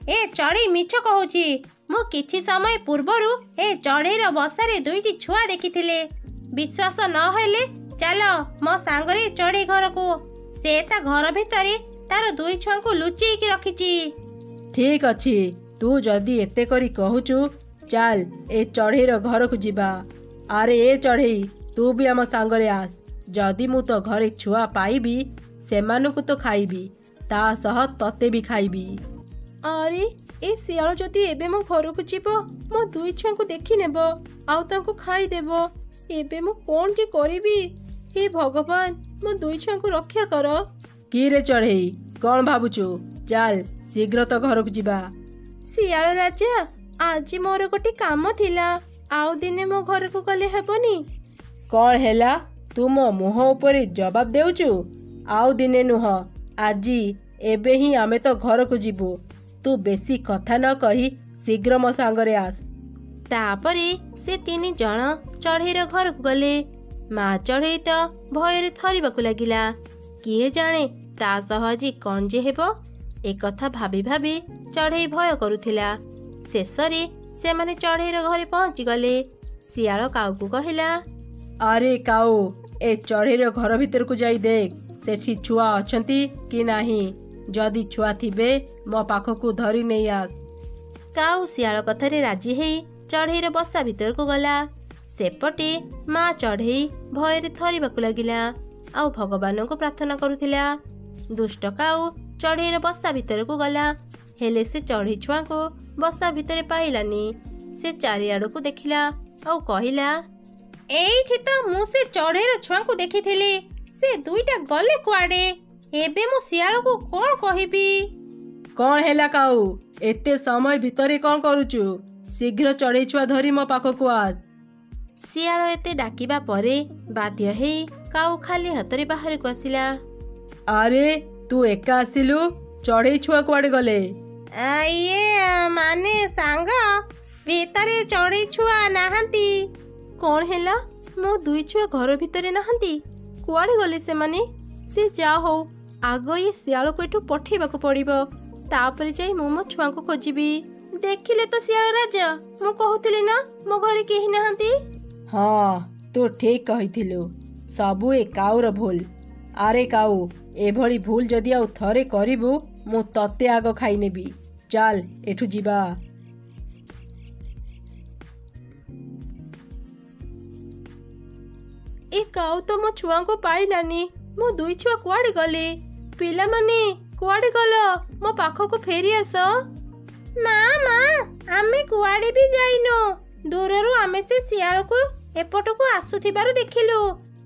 ଏ ଚଢ଼େଇ ମିଛ କହୁଛି। ମୁଁ କିଛି ସମୟ ପୂର୍ବରୁ ଏ ଚଢ଼େଇର ବସାରେ ଦୁଇଟି ଛୁଆ ଦେଖିଥିଲେ। ବିଶ୍ୱାସ ନହେଲେ ଚାଲ ମୋ ସାଙ୍ଗରେ ଚଢ଼େଇ ଘରକୁ। ସେ ତା ଘର ଭିତରେ ତାର ଦୁଇ ଛୁଆଙ୍କୁ ଲୁଚେଇକି ରଖିଛି। ଠିକ୍ ଅଛି, तू जदि एते करी कहूचु चाल ए चढ़ेईर घर को जीवा। अरे ए चढ़ेई तू भी आम सांगरे आस। जदि मु तो घरे छुआ पाइबी सेमानकु तो खाइबी ता सह तते भी खाइबी। अरे ए शियाल जदि एबे मो घर को जीव मो दुई छुआ को देखि नेब आउ तांको खाई देब। एबे मु कोन जे करिबी? हे भगवान मो दुई छुआ को रक्षा कर। की रे चढ़ेई कौन भाबुचु? चाल शीघ्र तो घर को जीवा। शियाल राजा आज मोर गोटे काम थिला आउ दिने मो घर को गले हेबनी? कौन हैला तू मो मुह ऊपर जवाब देउचु? आउ दिने नुह आजी एबे ही आमे तो घर को जीवु। तू बेसी कथा न कही शीघ्र मो सांगरे आस। तापरे से तीन जण चढ़ेईर घर को गले। माँ चढ़ेई तो भୟରେ थरिबाकु लागिला। किए जाने ता सहजी कौन जे हेब ए कथा भाबी भाबी चढ़ेई भय करुथिला। शेषरे से माने चढ़ेईर घरे पहुँची गले। शियाल काऊ को कहिला, अरे काऊ ए चढ़ेईर घर भीतर को जाई देख सेठी छुआ अछंती कि नाही। जदि छुआ थिबे मो पाखकु धरी नहीं आस। काऊ शियाल कथारे राजी हेई चढ़ेईर बसा भीतर को गला। सेपटे माँ चढ़ेई भୟରେ थरिबाकु लागिला आउ भगवान को प्रार्थना करुथिला। दुष्ट काऊ चढ़ेईर बसा भीतर को गला हेले से चढ़ेई छुआ को बसा भीतर पाइलानी। से चारिआड़ को देखिला आउ कहिला, एइठी तो मु से चढ़ेईर छुआ को देखिथिली। से दुईटा गले कुआडे? एबे मु शियाल को कोन कहिबी? कौन हैला काऊ एते समय भितरे कौन करुचु? शीघ्र चढ़ेई छुआ धरी मो पाखकु आस। शियाल एते डाकिबा परे बाध्य हेई काऊ खाली हातरे बाहर को आसिला। अरे तू एका आसिलु चढ़ेई छुआ कुआडे गले? ये माने सांग भीतरे चढ़ेई छुआ नाहंती। कौन हैला मो दुई छुआ घर भितरे नाहंती? कुआडे गले से माने? से जा हो आग ये शियाल को एठू पठेबाकू पड़िबो तापरे जाई मो मो छुआ को खोजिबी। देखिले तो शियाल राजा मु कहूतिली ना मो घरे केही नाहंती। हाँ तू ठीक कहिथिलु सबु ए काऊर भूल। अरे काऊ एभली भूल जदि आउ थरे करिबु मु तते आग खाई नेबी। चाल एठू जीवा। ए काऊ तो मो छुआ को पाइलानी। मो दुई छुआ कुआडे गले? पिला माने कुआडे गल? मो पाख को फेरी आस। माँ माँ आमे कुआडे भी जाइनो। दूररू आमे से शियाल को एपट को आसुथिबारु देखिलु।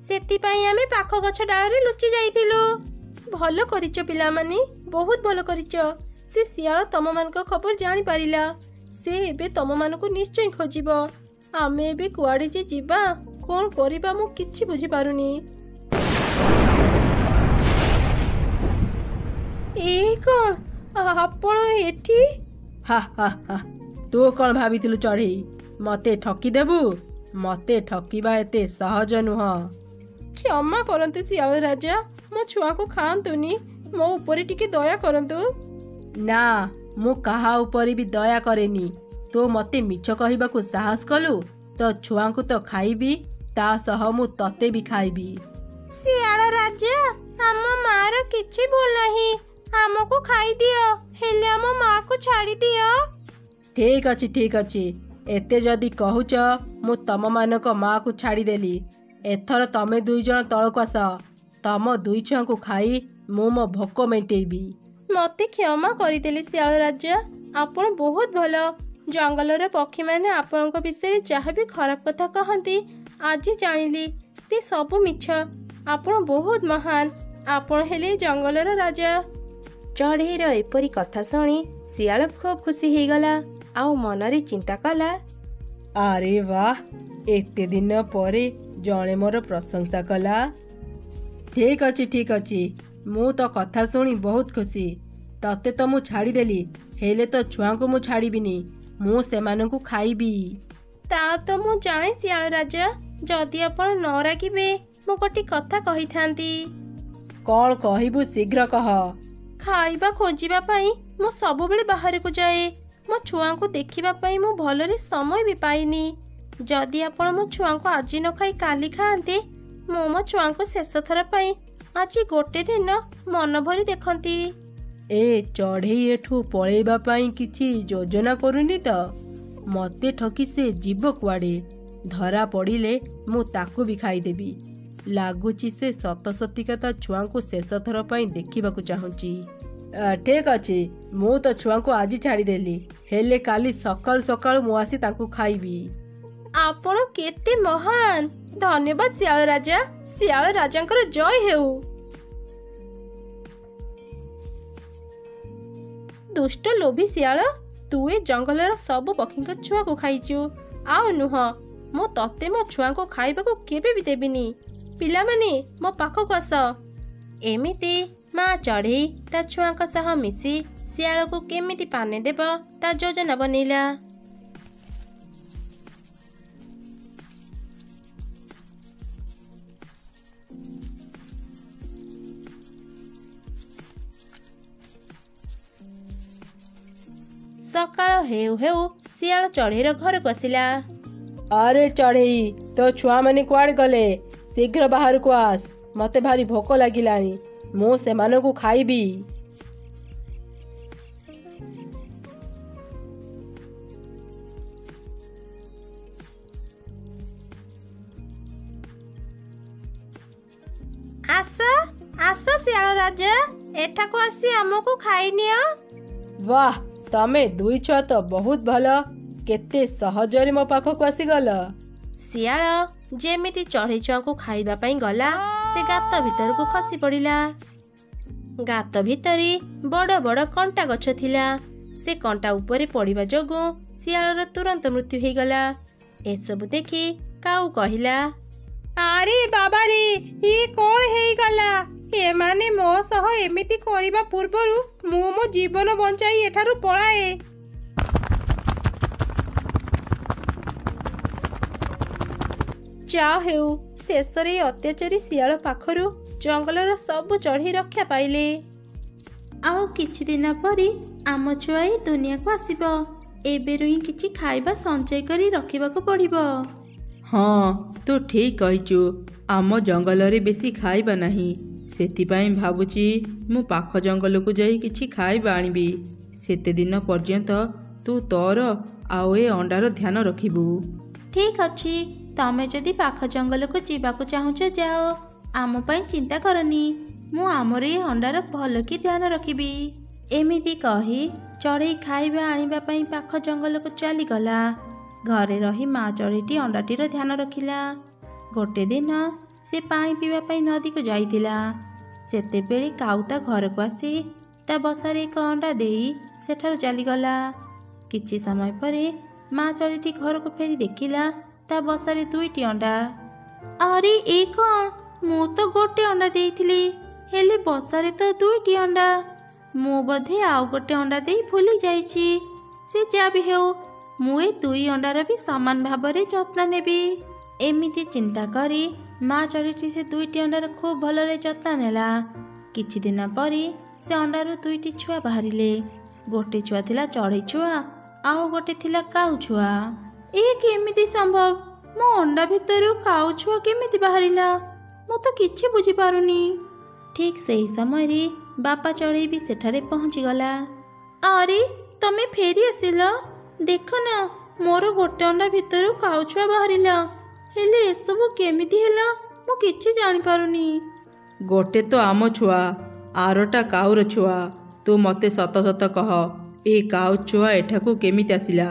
सेतिपाई आमे पाख गछ डाଳରେ लुचि जाइथिलु। भल करिच पिला माने बहुत भल करिच। से शियाल तम मानक खबर जानि पारिला। से एबे तम मानको निश्चय खोजिबो। आमे एबे कुआडे जे जीवा कोन करिबा मु किछि बुझी पारुनी। ए कोन आपण एठी? हा हा हा तू कौन भाविथिलु चढ़ेई मते ठकी देबु? मते ठकीबा एते सहज नुह। क्षमा करंतु शियाल राजा मो छुआ को खांतुनी। मो ऊपर टिके दया करंतु। ना मु कहा ऊपर भी दया करेनी। तो मते मिछ कहिबाकू साहस कलु तो छुआ को तो खाइबी ता सह मु तते भी खाइबी। शियाल राजा हम मार किछि भूल नाही। हमको खाई दियो हेले हम माँ को छाड़ी दियो। ठीक अछि ठीक अछि एते जदि कहूच मु तम मानक माँ को छाड़ी देली। एथर तमे दुई जन तळक आस। तम दुई छुआ को खाई मु मो भोक मेंटेबी। मते क्षमा करदेले शियाल राजा आपण बहुत भल। जंगलर पक्षी मैंने आपण विषय जहाँ भी खराब कथा कहती आज जानिली ते सब मिछ। आपण बहुत महान। आपण हेले जंगलर राजा। चढ़ेईर एपरी कथा शुणी शियाल खूब खुशी हो गला आउ मनरे चिंता कला। अरे वाह एते दिन परे जणे मोर प्रशंसा कला। ठीक अच्छी मु तो कथा शुणी बहुत खुशी। तते तो मु छाड़ी देली हेले तो छुआ को मु छाड़ीबिनी। मु सेमानंकु खाइबी। ता तो मु जाने शियाल राजा जदि आपण न राखिबे मु गोटे कथा कहि थांती। कौन कहिबु शीघ्र कह। खाइबा खोजिबा पाई मु सब बेले बाहर को जाए। मो छुआ को देखिबा पाई मु भलरे समय भी पाइनी। जदि आपण मो छुआ को आज न खाई काली खाते मो छुआ को शेष थर पाई आज गोटे दिन मन भरी देखती। ଏ ଚଢ଼େଇ ଏଠୁ ପଳେଇବା ପାଇଁ କିଛି ଯୋଜନା କରୁନି ତ? ମୋତେ ଠକି ସେ ଯିବ କୁଆଡ଼େ? ଧରା ପଡ଼ିଲେ ମୁଁ ତାକୁ ବି ଖାଇଦେବି। ଲାଗୁଛି ସେ ସତ ସତିକା ତା ଛୁଆଙ୍କୁ ଶେଷ ଥର ପାଇଁ ଦେଖିବାକୁ ଚାହୁଁଛି। ଠିକ୍ ଅଛି, ମୁଁ ତ ଛୁଆଙ୍କୁ ଆଜି ଛାଡ଼ିଦେଲି, ହେଲେ କାଲି ସକାଳୁ ସକାଳୁ ମୁଁ ଆସି ତାଙ୍କୁ ଖାଇବି। ଆପଣ କେତେ ମହାନ! ଧନ୍ୟବାଦ ଶିଆଳ ରାଜା। ଶିଆଳ ରାଜାଙ୍କର ଜୟ ହେଉ। ଦୁଷ୍ଟ ଲୋଭୀ ଶିଆଳ, ତୁ ଏ ଜଙ୍ଗଲର ସବୁ ପକ୍ଷୀଙ୍କ ଛୁଆକୁ ଖାଇଛୁ। ଆଉ ନୁହଁ, ମୁଁ ତତେ ମୋ ଛୁଆଙ୍କୁ ଖାଇବାକୁ କେବେ ବି ଦେବିନି। ପିଲାମାନେ ମୋ ପାଖକୁ ଆସ। ଏମିତି ମା ଚଢ଼େଇ ତା ଛୁଆଙ୍କ ସହ ମିଶି ଶିଆଳକୁ କେମିତି ପାନେ ଦେବ ତା ଯୋଜନା ବନେଇଲା। ସକାଳ ହେଉ ହେଉ ଶିଆଳ ଚଢ଼େଇର ଘରକୁ ଆସିଲା। ଆରେ ଚଢ଼େଇ, ତୋ ଛୁଆମାନେ କୁଆଡ଼େ ଗଲେ? ଶୀଘ୍ର ବାହାରକୁ ଆସ, ମୋତେ ଭାରି ଭୋକ ଲାଗିଲାଣି, ମୁଁ ସେମାନଙ୍କୁ ଖାଇବି। ଆସ ଆସ ଶିଆଳ ରାଜା, ଏଠାକୁ ଆସି ଆମକୁ ଖାଇନିଅ। ବାଃ, ତମେ ଦୁଇ ଛୁଆ ତ ବହୁତ ଭଲ। କେତେ ସହଜରେ ମୋ ପାଖକୁ ଆସିଗଲ। ଶିଆଳ ଯେମିତି ଚଢ଼େଇ ଛୁଆଙ୍କୁ ଖାଇବା ପାଇଁ ଗଲା, ସେ ଗାତ ଭିତରକୁ ଖସି ପଡ଼ିଲା। ଗାତ ଭିତରେ ବଡ଼ ବଡ଼ କଣ୍ଟା ଗଛ ଥିଲା। ସେ କଣ୍ଟା ଉପରେ ପଡ଼ିବା ଯୋଗୁଁ ଶିଆଳର ତୁରନ୍ତ ମୃତ୍ୟୁ ହେଇଗଲା। ଏସବୁ ଦେଖି କାଉ କହିଲା, ଆରେ ବାବାରେ, ଇଏ କ'ଣ ହେଇଗଲା? ଏମାନେ ମୋ ସହ ଏମିତି କରିବା ପୂର୍ବରୁ ମୁଁ ମୋ ଜୀବନ ବଞ୍ଚାଇ ଏଠାରୁ ପଳାଏ। ଯାହା ହେଉ, ଶେଷରେ ଅତ୍ୟାଚାରୀ ଶିଆଳ ପାଖରୁ ଜଙ୍ଗଲର ସବୁ ଚଢ଼େଇ ରକ୍ଷା ପାଇଲେ। ଆଉ କିଛି ଦିନ ପରେ ଆମ ଛୁଆ ଏ ଦୁନିଆକୁ ଆସିବ। ଏବେରୁ ହିଁ କିଛି ଖାଇବା ସଞ୍ଚୟ କରି ରଖିବାକୁ ପଡ଼ିବ। ହଁ, ତୁ ଠିକ୍ କହିଛୁ। ଆମ ଜଙ୍ଗଲରେ ବେଶୀ ଖାଇବା ନାହିଁ, ସେଥିପାଇଁ ଭାବୁଛି ମୁଁ ପାଖ ଜଙ୍ଗଲକୁ ଯାଇ କିଛି ଖାଇବା ଆଣିବି। ସେତେ ଦିନ ପର୍ଯ୍ୟନ୍ତ ତୁ ତୋର ଆଉ ଏ ଅଣ୍ଡାର ଧ୍ୟାନ ରଖିବୁ। ଠିକ୍ ଅଛି, ତମେ ଯଦି ପାଖ ଜଙ୍ଗଲକୁ ଯିବାକୁ ଚାହୁଁଛ ଯାଅ, ଆମ ପାଇଁ ଚିନ୍ତା କରନି। ମୁଁ ଆମର ଏ ଅଣ୍ଡାର ଭଲ କି ଧ୍ୟାନ ରଖିବି। ଏମିତି କହି ଚଢ଼େଇ ଖାଇବା ଆଣିବା ପାଇଁ ପାଖ ଜଙ୍ଗଲକୁ ଚାଲିଗଲା। ଘରେ ରହି ମା ଚଢ଼େଇଟି ଅଣ୍ଡାଟିର ଧ୍ୟାନ ରଖିଲା। ଗୋଟେ ଦିନ ସେ ପାଣି ପିଇବା ପାଇଁ ନଦୀକୁ ଯାଇଥିଲା। ସେତେବେଳେ କାଉ ତା ଘରକୁ ଆସି ତା ବସାରେ ଏକ ଅଣ୍ଡା ଦେଇ ସେଠାରୁ ଚାଲିଗଲା। କିଛି ସମୟ ପରେ ମା ଚଢ଼େଇଟି ଘରକୁ ଫେରି ଦେଖିଲା ତା ବସାରେ ଦୁଇଟି ଅଣ୍ଡା। ଆରେ ଏ କ'ଣ? ମୁଁ ତ ଗୋଟେ ଅଣ୍ଡା ଦେଇଥିଲି, ହେଲେ ବସାରେ ତ ଦୁଇଟି ଅଣ୍ଡା। ମୁଁ ବୋଧେ ଆଉ ଗୋଟେ ଅଣ୍ଡା ଦେଇ ଭୁଲି ଯାଇଛି। ସେ ଯାହା ବି ହେଉ, ମୁଁ ଏ ଦୁଇ ଅଣ୍ଡାର ବି ସମାନ ଭାବରେ ଯତ୍ନ ନେବି। ଏମିତି ଚିନ୍ତା କରି ମା ଚଢ଼େଇଟି ସେ ଦୁଇଟି ଅଣ୍ଡାର ଖୁବ୍ ଭଲରେ ଯତ୍ନ ନେଲା। କିଛି ଦିନ ପରେ ସେ ଅଣ୍ଡାରୁ ଦୁଇଟି ଛୁଆ ବାହାରିଲେ। ଗୋଟେ ଛୁଆ ଥିଲା ଚଢ଼େଇ ଛୁଆ, ଆଉ ଗୋଟେ ଥିଲା କାଉ ଛୁଆ। ଏ କେମିତି ସମ୍ଭବ? ମୋ ଅଣ୍ଡା ଭିତରୁ କାଉ ଛୁଆ କେମିତି ବାହାରିଲା? ମୁଁ ତ କିଛି ବୁଝିପାରୁନି। ଠିକ୍ ସେହି ସମୟରେ ବାପା ଚଢ଼େଇ ବି ସେଠାରେ ପହଞ୍ଚିଗଲା। ଆରେ, ତମେ ଫେରି ଆସିଲ? ଦେଖ ନା, ମୋର ଗୋଟେ ଅଣ୍ଡା ଭିତରୁ କାଉ ଛୁଆ ବାହାରିଲା, ହେଲେ ଏସବୁ କେମିତି ହେଲା ମୁଁ କିଛି ଜାଣିପାରୁନି। ଗୋଟେ ତ ଆମ ଛୁଆ, ଆରଟା କାଉର ଛୁଆ। ତୁ ମୋତେ ସତ ସତ କହ, ଏ କାଉ ଛୁଆ ଏଠାକୁ କେମିତି ଆସିଲା?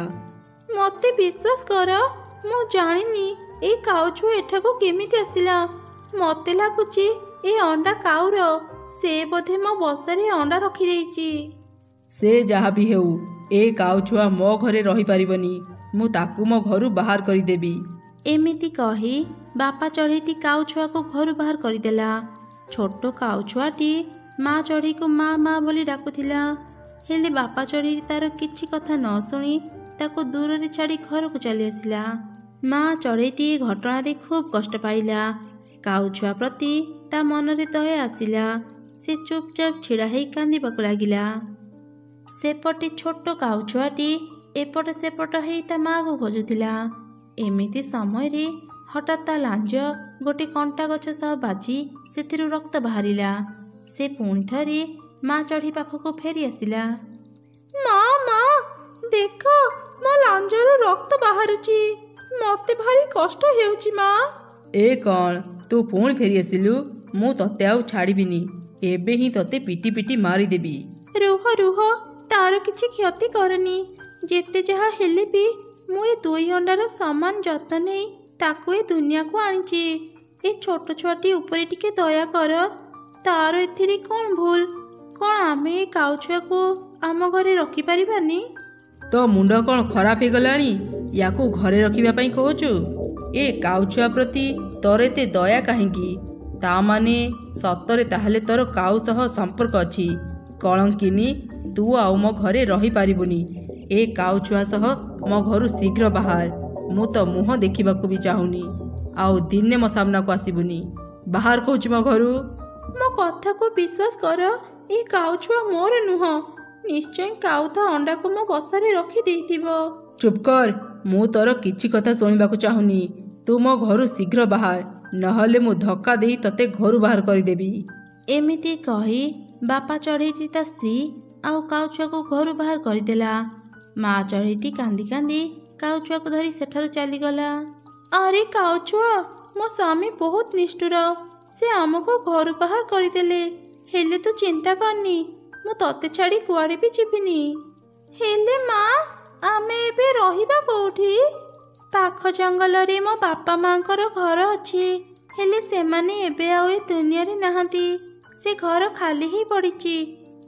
ମୋତେ ବିଶ୍ୱାସ କର, ମୁଁ ଜାଣିନି ଏ କାଉ ଛୁଆ ଏଠାକୁ କେମିତି ଆସିଲା। ମୋତେ ଲାଗୁଛି ଏ ଅଣ୍ଡା କାଉର। ସେ ବୋଧେ ମୋ ବସାରେ ଅଣ୍ଡା ରଖିଦେଇଛି। ସେ ଯାହା ବି ହେଉ, ଏ କାଉ ଛୁଆ ମୋ ଘରେ ରହିପାରିବନି। ମୁଁ ତାକୁ ମୋ ଘରୁ ବାହାର କରିଦେବି। ଏମିତି କହି ବାପା ଚଢ଼େଇଟି କାଉ ଛୁଆକୁ ଘରୁ ବାହାର କରିଦେଲା। ଛୋଟ କାଉ ଛୁଆଟି ମା ଚଢ଼େଇକୁ ମା ମା ବୋଲି ଡାକୁଥିଲା, ହେଲେ ବାପା ଚଢ଼େଇ ତାର କିଛି କଥା ନ ଶୁଣି ତାକୁ ଦୂରରେ ଛାଡ଼ି ଘରକୁ ଚାଲି ଆସିଲା। ମା ଚଢ଼େଇଟି ଏ ଘଟଣାରେ ଖୁବ୍ କଷ୍ଟ ପାଇଲା। କାଉ ଛୁଆ ପ୍ରତି ତା ମନରେ ଦୟା ଆସିଲା। ସେ ଚୁପଚାପ ଛିଡ଼ା ହେଇ କାନ୍ଦିବାକୁ ଲାଗିଲା। ସେପଟେ ଛୋଟ କାଉ ଛୁଆଟି ଏପଟ ସେପଟ ହେଇ ତା ମାଆକୁ ଖୋଜୁଥିଲା। ଏମିତି ସମୟରେ ହଠାତ୍ ତା ଲାଞ୍ଜ ଗୋଟେ କଣ୍ଟା ଗଛ ସହ ବାଜି ସେଥିରୁ ରକ୍ତ ବାହାରିଲା। ସେ ପୁଣି ଥରେ ମା ଚଢ଼େଇ ପାଖକୁ ଫେରି ଆସିଲା। ମା ମା ଦେଖ, ମୋ ଲାଞ୍ଜରୁ ରକ୍ତ ବାହାରୁଛି, ମତେ ଭାରି କଷ୍ଟ ହେଉଛି ମା। ଏ କ'ଣ, ତୁ ପୁଣି ଫେରି ଆସିଲୁ? ମୁଁ ତତେ ଆଉ ଛାଡ଼ିବିନି, ଏବେ ହିଁ ତତେ ପିଟି ପିଟି ମାରିଦେବି। ରୁହ ରୁହ, ତାର କିଛି କ୍ଷତି କରନି। ଯେତେ ଯାହା ହେଲେ ବି ମୁଁ ଏ 2 ଅଣ୍ଡାର ସମାନ ଯତ୍ନ ନେଇ ତାକୁ ଏ ଦୁନିଆକୁ ଆଣିଛି। ଏ ଛୋଟ ଛୁଆଟି ଉପରେ ଟିକେ ଦୟା କର, ତାର ଏଥିରେ କ'ଣ ଭୁଲ? କ'ଣ ଆମେ ଏ କାଉ ଛୁଆକୁ ଆମ ଘରେ ରଖିପାରିବାନି? ତୋ ମୁଣ୍ଡ କ'ଣ ଖରାପ ହେଇଗଲାଣି? ୟାକୁ ଘରେ ରଖିବା ପାଇଁ କହୁଛୁ? ଏ କାଉ ଛୁଆ ପ୍ରତି ତୋର ଏତେ ଦୟା କାହିଁକି? ତା ମାନେ ସତରେ ତାହେଲେ ତୋର କାଉ ସହ ସମ୍ପର୍କ ଅଛି। କଳଙ୍କିନୀ, ତୁ ଆଉ ମୋ ଘରେ ରହିପାରିବୁନି। ଏ କାଉ ଛୁଆ ସହ ମୋ ଘରୁ ଶୀଘ୍ର ବାହାର। ମୁଁ ତ ମୁହଁ ଦେଖିବାକୁ ବି ଚାହୁଁନି। ଆଉ ଦିନେ ମୋ ସାମ୍ନାକୁ ଆସିବୁନି। ବାହାର କହୁଛି ମୋ ଘରୁ। ମୋ କଥାକୁ ବିଶ୍ୱାସ କର, ଏ କାଉ ଛୁଆ ମୋର ନୁହଁ। ନିଶ୍ଚୟ କାଉ ତା ଅଣ୍ଡାକୁ ମୋ ବସାରେ ରଖିଦେଇଥିବ। ଚୁପ୍ କର, ମୁଁ ତୋର କିଛି କଥା ଶୁଣିବାକୁ ଚାହୁଁନି। ତୁ ମୋ ଘରୁ ଶୀଘ୍ର ବାହାର, ନହେଲେ ମୁଁ ଧକ୍କା ଦେଇ ତତେ ଘରୁ ବାହାର କରିଦେବି। ଏମିତି କହି ବାପା ଚଢ଼େଇଟି ତା ସ୍ତ୍ରୀ ଆଉ କାଉ ଛୁଆକୁ ଘରୁ ବାହାର କରିଦେଲା। ମା ଚଢ଼େଇଟି କାନ୍ଦି କାନ୍ଦି କାଉ ଛୁଆକୁ ଧରି ସେଠାରୁ ଚାଲିଗଲା। ଆରେ କାଉ ଛୁଆ, ମୋ ସ୍ୱାମୀ ବହୁତ ନିଷ୍ଠୁର, ସେ ଆମକୁ ଘରୁ ବାହାର କରିଦେଲେ। ହେଲେ ତୁ ଚିନ୍ତା କରନି, ମୁଁ ତତେ ଛାଡ଼ି କୁଆଡ଼େ ବି ଯିବିନି। ହେଲେ ମା, ଆମେ ଏବେ ରହିବା କୋଉଠି? ପାଖ ଜଙ୍ଗଲରେ ମୋ ବାପା ମାଙ୍କର ଘର ଅଛି, ହେଲେ ସେମାନେ ଏବେ ଆଉ ଏ ଦୁନିଆରେ ନାହାନ୍ତି। ସେ ଘର ଖାଲି ହିଁ ପଡ଼ିଛି।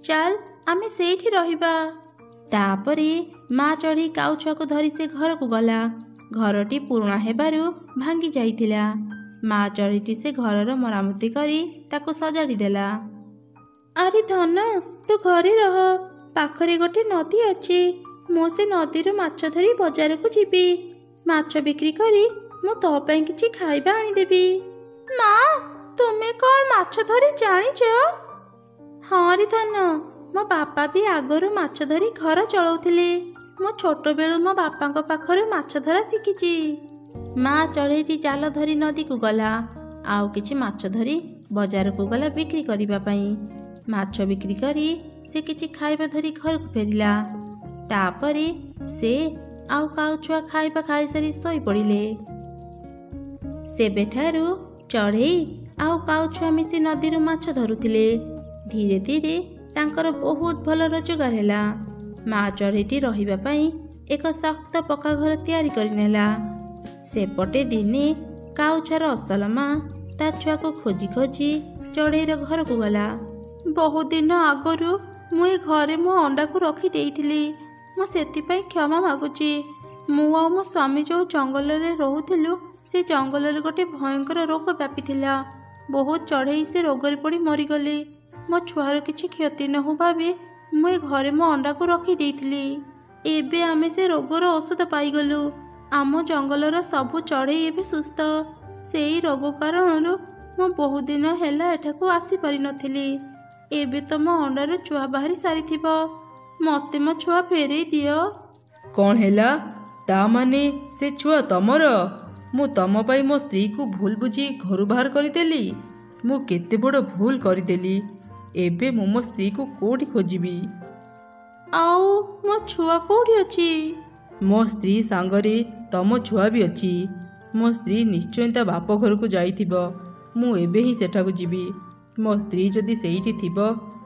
ଚାଲ ଆମେ ସେଇଠି ରହିବା। ତାପରେ ମା ଚଢ଼େଇ କାଉ ଛୁଆକୁ ଧରି ସେ ଘରକୁ ଗଲା। ଘରଟି ପୁରୁଣା ହେବାରୁ ଭାଙ୍ଗି ଯାଇଥିଲା। ମା ଚଢ଼େଇଟି ସେ ଘରର ମରାମତି କରି ତାକୁ ସଜାଡ଼ି ଦେଲା। ଆରେ ଧନ, ତୁ ଘରେ ରହ, ପାଖରେ ଗୋଟେ ନଦୀ ଅଛି। ମୁଁ ସେ ନଦୀରୁ ମାଛ ଧରି ବଜାରକୁ ଯିବି। ମାଛ ବିକ୍ରି କରି ମୁଁ ତୋ ପାଇଁ କିଛି ଖାଇବା ଆଣିଦେବି। ମା, ତୁମେ କ'ଣ ମାଛ ଧରି ଜାଣିଛ? ହଁ ରେ ଧନ, ମୋ ବାପା ବି ଆଗରୁ ମାଛ ଧରି ଘର ଚଳାଉଥିଲେ। ମୁଁ ଛୋଟବେଳୁ ମୋ ବାପାଙ୍କ ପାଖରୁ ମାଛ ଧରା ଶିଖିଛି। ମା ଚଢ଼େଇଟି ଜାଲ ଧରି ନଦୀକୁ ଗଲା। ଆଉ କିଛି ମାଛ ଧରି ବଜାରକୁ ଗଲା ବିକ୍ରି କରିବା ପାଇଁ। ମାଛ ବିକ୍ରି କରି ସେ କିଛି ଖାଇବା ଧରି ଘରକୁ ଫେରିଲା। ତାପରେ ସେ ଆଉ କାଉ ଛୁଆ ଖାଇବା ଖାଇସାରି ଶୋଇପଡ଼ିଲେ। ସେବେଠାରୁ ଚଢ଼େଇ ଆଉ କାଉ ଛୁଆ ମିଶି ନଦୀରୁ ମାଛ ଧରୁଥିଲେ। ଧୀରେ ଧୀରେ ତାଙ୍କର ବହୁତ ଭଲ ରୋଜଗାର ହେଲା। ମା ଚଢ଼େଇଟି ରହିବା ପାଇଁ ଏକ ଶକ୍ତ ପକ୍କା ଘର ତିଆରି କରିନେଲା। ସେପଟେ ଦିନେ କାଉ ଛୁଆର ଅସଲ ମା ତା ଛୁଆକୁ ଖୋଜି ଖୋଜି ଚଢ଼େଇର ଘରକୁ ଗଲା। ବହୁତ ଦିନ ଆଗରୁ ମୁଁ ଏ ଘରେ ମୋ ଅଣ୍ଡାକୁ ରଖିଦେଇଥିଲି। ମୁଁ ସେଥିପାଇଁ କ୍ଷମା ମାଗୁଛି। ମୁଁ ଆଉ ମୋ ସ୍ୱାମୀ ଯେଉଁ ଜଙ୍ଗଲରେ ରହୁଥିଲୁ, ସେ ଜଙ୍ଗଲରେ ଗୋଟେ ଭୟଙ୍କର ରୋଗ ବ୍ୟାପିଥିଲା। ବହୁତ ଚଢ଼େଇ ସେ ରୋଗରେ ପଡ଼ି ମରିଗଲେ। ମୋ ଛୁଆର କିଛି କ୍ଷତି ନ ହେଉ ଭାବି ମୁଁ ଏ ଘରେ ମୋ ଅଣ୍ଡାକୁ ରଖିଦେଇଥିଲି। ଏବେ ଆମେ ସେ ରୋଗର ଔଷଧ ପାଇଗଲୁ। ଆମ ଜଙ୍ଗଲର ସବୁ ଚଢ଼େଇ ଏବେ ସୁସ୍ଥ। ସେଇ ରୋଗ କାରଣରୁ ମୁଁ ବହୁତ ଦିନ ହେଲା ଏଠାକୁ ଆସିପାରିନଥିଲି। ଏବେ ତ ମୋ ଅଣ୍ଡାରୁ ଛୁଆ ବାହାରି ସାରିଥିବ। ମୋତେ ମୋ ଛୁଆ ଫେରେଇ ଦିଅ। କ'ଣ ହେଲା? ତା ମାନେ ସେ ଛୁଆ ତମର? ମୁଁ ତମ ପାଇଁ ମୋ ସ୍ତ୍ରୀକୁ ଭୁଲ ବୁଝି ଘରୁ ବାହାର କରିଦେଲି। ମୁଁ କେତେ ବଡ଼ ଭୁଲ କରିଦେଲି। ଏବେ ମୁଁ ମୋ ସ୍ତ୍ରୀକୁ କେଉଁଠି ଖୋଜିବି? ଆଉ ମୋ ଛୁଆ କେଉଁଠି ଅଛି? ମୋ ସ୍ତ୍ରୀ ସାଙ୍ଗରେ ତମ ଛୁଆ ବି ଅଛି। ମୋ ସ୍ତ୍ରୀ ନିଶ୍ଚୟ ତା ବାପ ଘରକୁ ଯାଇଥିବ। ମୁଁ ଏବେ ହିଁ ସେଠାକୁ ଯିବି। ମୋ ସ୍ତ୍ରୀ ଯଦି ସେଇଠି ଥିବ,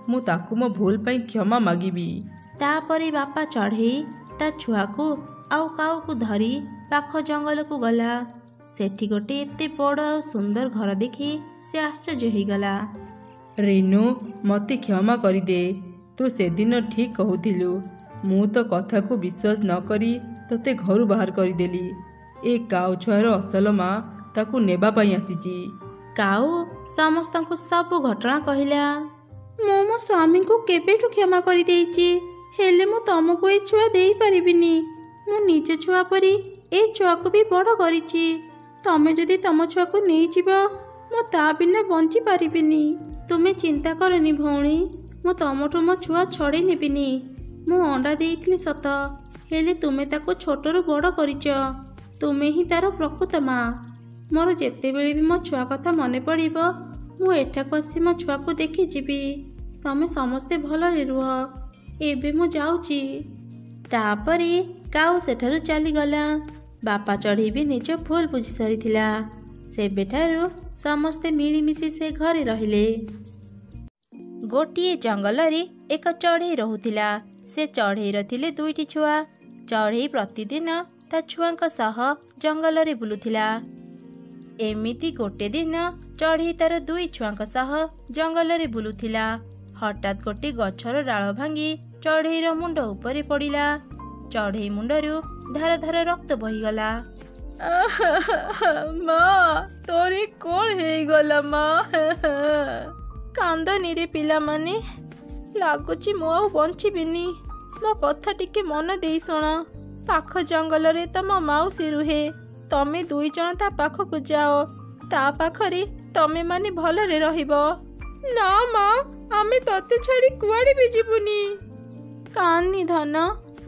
ମୁଁ ତାକୁ ମୋ ଭୁଲ ପାଇଁ କ୍ଷମା ମାଗିବି। ତାପରେ ବାପା ଚଢ଼େଇ ତା ଛୁଆକୁ ଆଉ କାଉକୁ ଧରି ପାଖ ଜଙ୍ଗଲକୁ ଗଲା। ସେଠି ଗୋଟେ ଏତେ ବଡ଼ ଆଉ ସୁନ୍ଦର ଘର ଦେଖି ସେ ଆଶ୍ଚର୍ଯ୍ୟ ହେଇଗଲା। ରେନୁ, ମୋତେ କ୍ଷମା କରିଦେ। ତୁ ସେଦିନ ଠିକ୍ କହୁଥିଲୁ। ମୁଁ ତ କଥାକୁ ବିଶ୍ୱାସ ନ କରି ତୋତେ ଘରୁ ବାହାର କରିଦେଲି। ଏ କାଉ ଛୁଆର ଅସଲ ମା ତାକୁ ନେବା ପାଇଁ ଆସିଛି। କାଉ ସମସ୍ତଙ୍କୁ ସବୁ ଘଟଣା କହିଲା। ମୁଁ ମୋ ସ୍ୱାମୀଙ୍କୁ କେବେଠୁ କ୍ଷମା କରିଦେଇଛି, ହେଲେ ମୁଁ ତମକୁ ଏ ଛୁଆ ଦେଇପାରିବିନି। ମୁଁ ନିଜ ଛୁଆ ପରି ଏ ଛୁଆକୁ ବି ବଡ଼ କରିଛି। ତମେ ଯଦି ତମ ଛୁଆକୁ ନେଇଯିବ, ମୁଁ ତା ବିନା ବଞ୍ଚି ପାରିବିନି। ତୁମେ ଚିନ୍ତା କରନି ଭଉଣୀ, ମୁଁ ତମଠୁ ମୋ ଛୁଆ ଛଡ଼େଇ ନେବିନି। ମୁଁ ଅଣ୍ଡା ଦେଇଥିଲି ସତ, ହେଲେ ତୁମେ ତାକୁ ଛୋଟରୁ ବଡ଼ କରିଛ। ତୁମେ ହିଁ ତାର ପ୍ରକୃତ ମା। ମୋର ଯେତେବେଳେ ବି ମୋ ଛୁଆ କଥା ମନେ ପଡ଼ିବ, ମୁଁ ଏଠାକୁ ଆସି ମୋ ଛୁଆକୁ ଦେଖିଯିବି। ତମେ ସମସ୍ତେ ଭଲରେ ରୁହ। ଏବେ ମୁଁ ଯାଉଛି। ତାପରେ କାଉ ସେଠାରୁ ଚାଲିଗଲା। ବାପା ଚଢ଼େଇ ବି ନିଜ ଭୁଲ ବୁଝି ସାରିଥିଲା। ସେବେଠାରୁ ସମସ୍ତେ ମିଳିମିଶି ସେ ଘରେ ରହିଲେ। ଗୋଟିଏ ଜଙ୍ଗଲରେ ଏକ ଚଢ଼େଇ ରହୁଥିଲା। ସେ ଚଢ଼େଇର ଥିଲେ 2ଟି ଛୁଆ। ଚଢ଼େଇ ପ୍ରତିଦିନ ତା ଛୁଆଙ୍କ ସହ ଜଙ୍ଗଲରେ ବୁଲୁଥିଲା। ଏମିତି ଗୋଟେ ଦିନ ଚଢ଼େଇ ତାର 2 ଛୁଆଙ୍କ ସହ ଜଙ୍ଗଲରେ ବୁଲୁଥିଲା। ହଠାତ୍ ଗୋଟେ ଗଛର ଡାଳ ଭାଙ୍ଗି ଚଢ଼େଇର ମୁଣ୍ଡ ଉପରେ ପଡ଼ିଲା। ଚଢ଼େଇ ମୁଣ୍ଡରୁ ଧାର ଧାର ରକ୍ତ ବହିଗଲା। ମା, ତୋର କଣ ହେଇଗଲା ମା? କାନ୍ଦନିରେ ପିଲାମାନେ, ଲାଗୁଛି ମୁଁ ଆଉ ବଞ୍ଚିବିନି। ମୋ କଥା ଟିକେ ମନ ଦେଇ ଶୁଣ। ପାଖ ଜଙ୍ଗଲରେ ତମ ମାଉସୀ ରୁହେ। ତମେ 2 ଜଣ ତା ପାଖକୁ ଯାଅ। ତା ପାଖରେ ତମେ ମାନେ ଭଲରେ ରହିବ। ନା ମା, ଆମେ ତତେ ଛାଡ଼ି କୁଆଡ଼େ ବି ଯିବୁନି। କାନି ଧନ,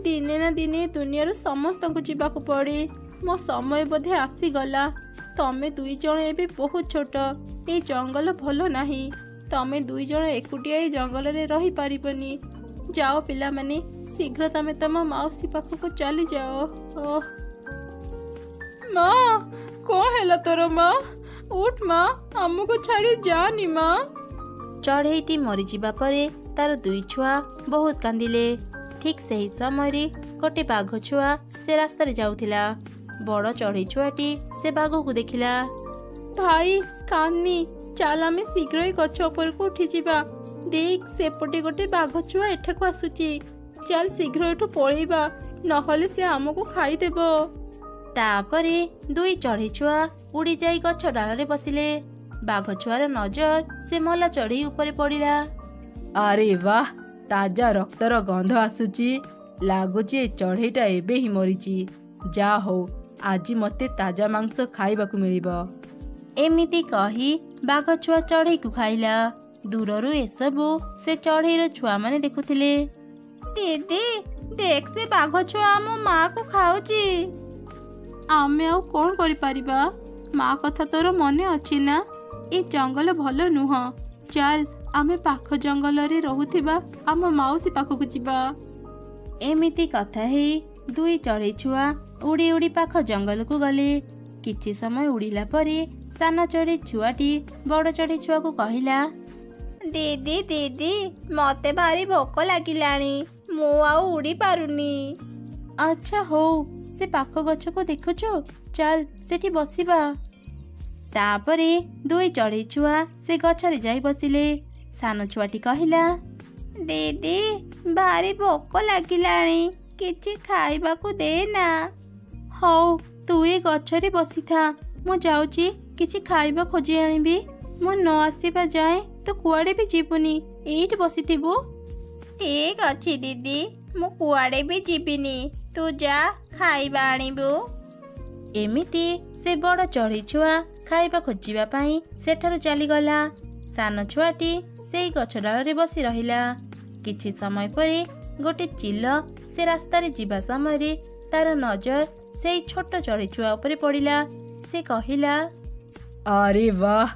ଦିନେ ନା ଦିନେ ଦୁନିଆରୁ ସମସ୍ତଙ୍କୁ ଯିବାକୁ ପଡ଼େ। ମୋ ସମୟ ବୋଧେ ଆସିଗଲା। ତମେ 2 ଜଣ ଏବେ ବହୁତ ଛୋଟ। ଏଇ ଜଙ୍ଗଲ ଭଲ ନାହିଁ। ତମେ 2 ଜଣ ଏକୁଟିଆ ଏଇ ଜଙ୍ଗଲରେ ରହିପାରିବନି। ଯାଅ ପିଲାମାନେ, ଶୀଘ୍ର ତମେ ତମ ମାଉସୀ ପାଖକୁ ଚାଲିଯାଅ। ମା, କଣ ହେଲା ତୋର ମା? ଉଠ ମା, ଆମକୁ ଛାଡ଼ି ଯାନି ମା। ଚଢ଼େଇଟି ମରିଯିବା ପରେ ତାର 2 ଛୁଆ ବହୁତ କାନ୍ଦିଲେ। ଠିକ୍ ସେହି ସମୟରେ ଗୋଟେ ବାଘ ଛୁଆ ସେ ରାସ୍ତାରେ ଯାଉଥିଲା। ବଡ଼ ଚଢ଼େଇ ଛୁଆଟି ସେ ବାଘକୁ ଦେଖିଲା। ଭାଇ କାନି, ଚାଲ ଆମେ ଶୀଘ୍ର ଏ ଗଛ ଉପରକୁ ଉଠିଯିବା। ଦେଖ, ସେପଟେ ଗୋଟେ ବାଘ ଛୁଆ ଏଠାକୁ ଆସୁଛି। ଚାଲ ଶୀଘ୍ର ଏଠୁ ପଳେଇବା, ନହେଲେ ସେ ଆମକୁ ଖାଇଦେବ। ତାପରେ 2 ଚଢ଼େଇ ଛୁଆ ଉଡ଼ି ଯାଇ ଗଛ ଡାଳରେ ବସିଲେ। ବାଘ ଛୁଆର ନଜର ସେ ମଲା ଚଢ଼େଇ ଉପରେ ପଡ଼ିଲା। ଆରେ ବାହ, ତାଜା ରକ୍ତର ଗନ୍ଧ ଆସୁଛି। ଲାଗୁଛି ଏ ଚଢ଼େଇଟା ଏବେ ହିଁ ମରିଛି। ଯା ହଉ, ଆଜି ମୋତେ ତାଜା ମାଂସ ଖାଇବାକୁ ମିଳିବ। ଏମିତି କହି ବାଘ ଛୁଆ ଚଢ଼େଇକୁ ଖାଇଲା। ଦୂରରୁ ଏସବୁ ସେ ଚଢ଼େଇର ଛୁଆମାନେ ଦେଖୁଥିଲେ। ଦିଦି ଦେଖ, ସେ ବାଘ ଛୁଆ ଆମ ମାକୁ ଖାଉଛି। ଆମେ ଆଉ କଣ କରିପାରିବା? ମା କଥା ତୋର ମନେ ଅଛି ନା? ଏ ଜଙ୍ଗଲ ଭଲ ନୁହଁ। ଚାଲ ଆମେ ପାଖ ଜଙ୍ଗଲରେ ରହୁଥିବା ଆମ ମାଉସୀ ପାଖକୁ ଯିବା। ଏମିତି କଥା ହେଇ 2 ଚଢ଼େଇ ଛୁଆ ଉଡ଼ି ଉଡ଼ି ପାଖ ଜଙ୍ଗଲକୁ ଗଲେ। କିଛି ସମୟ ଉଡ଼ିଲା ପରେ ସାନ ଚଢ଼େଇ ଛୁଆଟି ବଡ଼ ଚଢ଼େଇ ଛୁଆକୁ କହିଲା, ଦିଦି ଦିଦି, ମତେ ଭାରି ଭୋକ ଲାଗିଲାଣି। ମୁଁ ଆଉ ଉଡ଼ି ପାରୁନି। ଆଚ୍ଛା ହଉ, ସେ ପାଖ ଗଛକୁ ଦେଖୁଛୁ, ଚାଲ ସେଠି ବସିବା। ତାପରେ 2 ଚଢ଼େଇ ଛୁଆ ସେ ଗଛରେ ଯାଇ ବସିଲେ। ସାନ ଛୁଆଟି କହିଲା, ଦିଦି ଭାରି ଭୋକ ଲାଗିଲାଣି, କିଛି ଖାଇବାକୁ ଦେ ନା। ହଉ, ତୁ ଏ ଗଛରେ ବସିଥା, ମୁଁ ଯାଉଛି କିଛି ଖାଇବା ଖୋଜି ଆଣିବି। ମୁଁ ନ ଆସିବା ଯାଏଁ ତୁ କୁଆଡ଼େ ବି ଯିବୁନି, ଏଇଠି ବସିଥିବୁ। ଠିକ୍ ଅଛି ଦିଦି, ମୁଁ କୁଆଡ଼େ ବି ଯିବିନି। ତୁ ଯା ଖାଇବା ଆଣିବୁ। ଏମିତି ସେ ବଡ଼ ଚଢ଼େଇ ଛୁଆ ଖାଇବା ଖୋଜିବା ପାଇଁ ସେଠାରୁ ଚାଲିଗଲା। ସାନ ଛୁଆଟି ସେଇ ଗଛ ଡାଳରେ ବସି ରହିଲା। କିଛି ସମୟ ପରେ ଗୋଟେ ଚିଲ ସେ ରାସ୍ତାରେ ଯିବା ସମୟରେ ତାର ନଜର ସେଇ ଛୋଟ ଚଢ଼େଇ ଛୁଆ ଉପରେ ପଡ଼ିଲା। ସେ କହିଲା, ଆରେ ବାହ,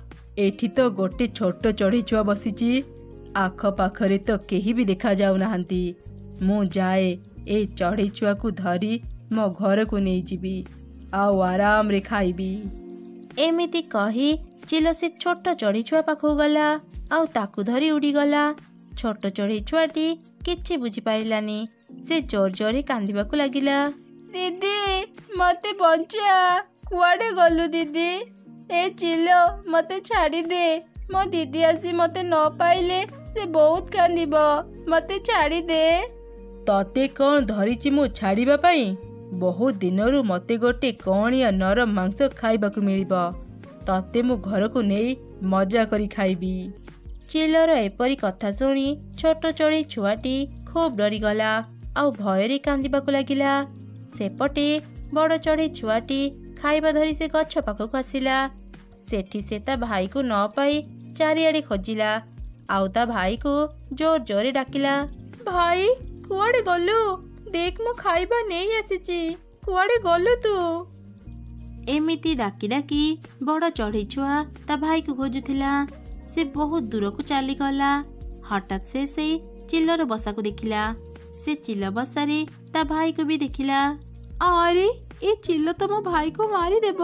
ଏଠି ତ ଗୋଟେ ଛୋଟ ଚଢ଼େଇ ଛୁଆ ବସିଛି। ଆଖପାଖରେ ତ କେହି ବି ଦେଖାଯାଉନାହାନ୍ତି। ମୁଁ ଯାଏ ଏଇ ଚଢ଼େଇ ଛୁଆକୁ ଧରି ମୋ ଘରକୁ ନେଇଯିବି, ଆଉ ଆରାମରେ ଖାଇବି। ଏମିତି କହି ଚିଲ ସେ ଛୋଟ ଚଢ଼େଇ ଛୁଆ ପାଖକୁ ଗଲା ଆଉ ତାକୁ ଧରି ଉଡ଼ିଗଲା। ଛୋଟ ଚଢ଼େଇ ଛୁଆଟି କିଛି ବୁଝିପାରିଲାନି। ସେ ଜୋର ଜୋରରେ କାନ୍ଦିବାକୁ ଲାଗିଲା। ଦିଦି ମତେ ବଞ୍ଚା, କୁଆଡ଼େ ଗଲୁ ଦିଦି? ଏ ଚିଲ, ମତେ ଛାଡ଼ିଦେ। ମୋ ଦିଦି ଆସି ମତେ ନ ପାଇଲେ ସେ ବହୁତ କାନ୍ଦିବ। ମତେ ଛାଡ଼ିଦେ। ତତେ କ'ଣ ଧରିଛି ମୁଁ ଛାଡ଼ିବା ପାଇଁ? ବହୁତ ଦିନରୁ ମୋତେ ଗୋଟେ କଅଣିଆ ନରମ ମାଂସ ଖାଇବାକୁ ମିଳିବ। ତତେ ମୁଁ ଘରକୁ ନେଇ ମଜା କରି ଖାଇବି। ଚିଲର ଏପରି କଥା ଶୁଣି ଛୋଟ ଚଢ଼େଇ ଛୁଆଟି ଖୁବ୍ ଡରିଗଲା ଆଉ ଭୟରେ କାନ୍ଦିବାକୁ ଲାଗିଲା। ସେପଟେ ବଡ଼ ଚଢ଼େଇ ଛୁଆଟି ଖାଇବା ଧରି ସେ ଗଛ ପାଖକୁ ଆସିଲା। ସେଠି ସେ ତା ଭାଇକୁ ନ ପାଇ ଚାରିଆଡ଼େ ଖୋଜିଲା ଆଉ ତା ଭାଇକୁ ଜୋର ଜୋରରେ ଡାକିଲା, ଭାଇ କୁଆଡ଼େ ଗଲୁ? ଦେଖ, ମୁଁ ଖାଇବା ନେଇ ଆସିଛି, କୁଆଡ଼େ ଗଲୁ ତୁ? ଏମିତି ଡାକି ଡାକି ବଡ଼ ଚଢ଼େଇ ଛୁଆ ତା ଭାଇକୁ ଖୋଜୁଥିଲା। ସେ ବହୁତ ଦୂରକୁ ଚାଲିଗଲା ହଠାତ୍ ସେ ସେଇ ଚିଲର ବସାକୁ ଦେଖିଲା। ସେ ଚିଲ ବସାରେ ତା ଭାଇକୁ ବି ଦେଖିଲା। ଆରେ ଏ ଚିଲ ତ ମୋ ଭାଇକୁ ମାରିଦେବ।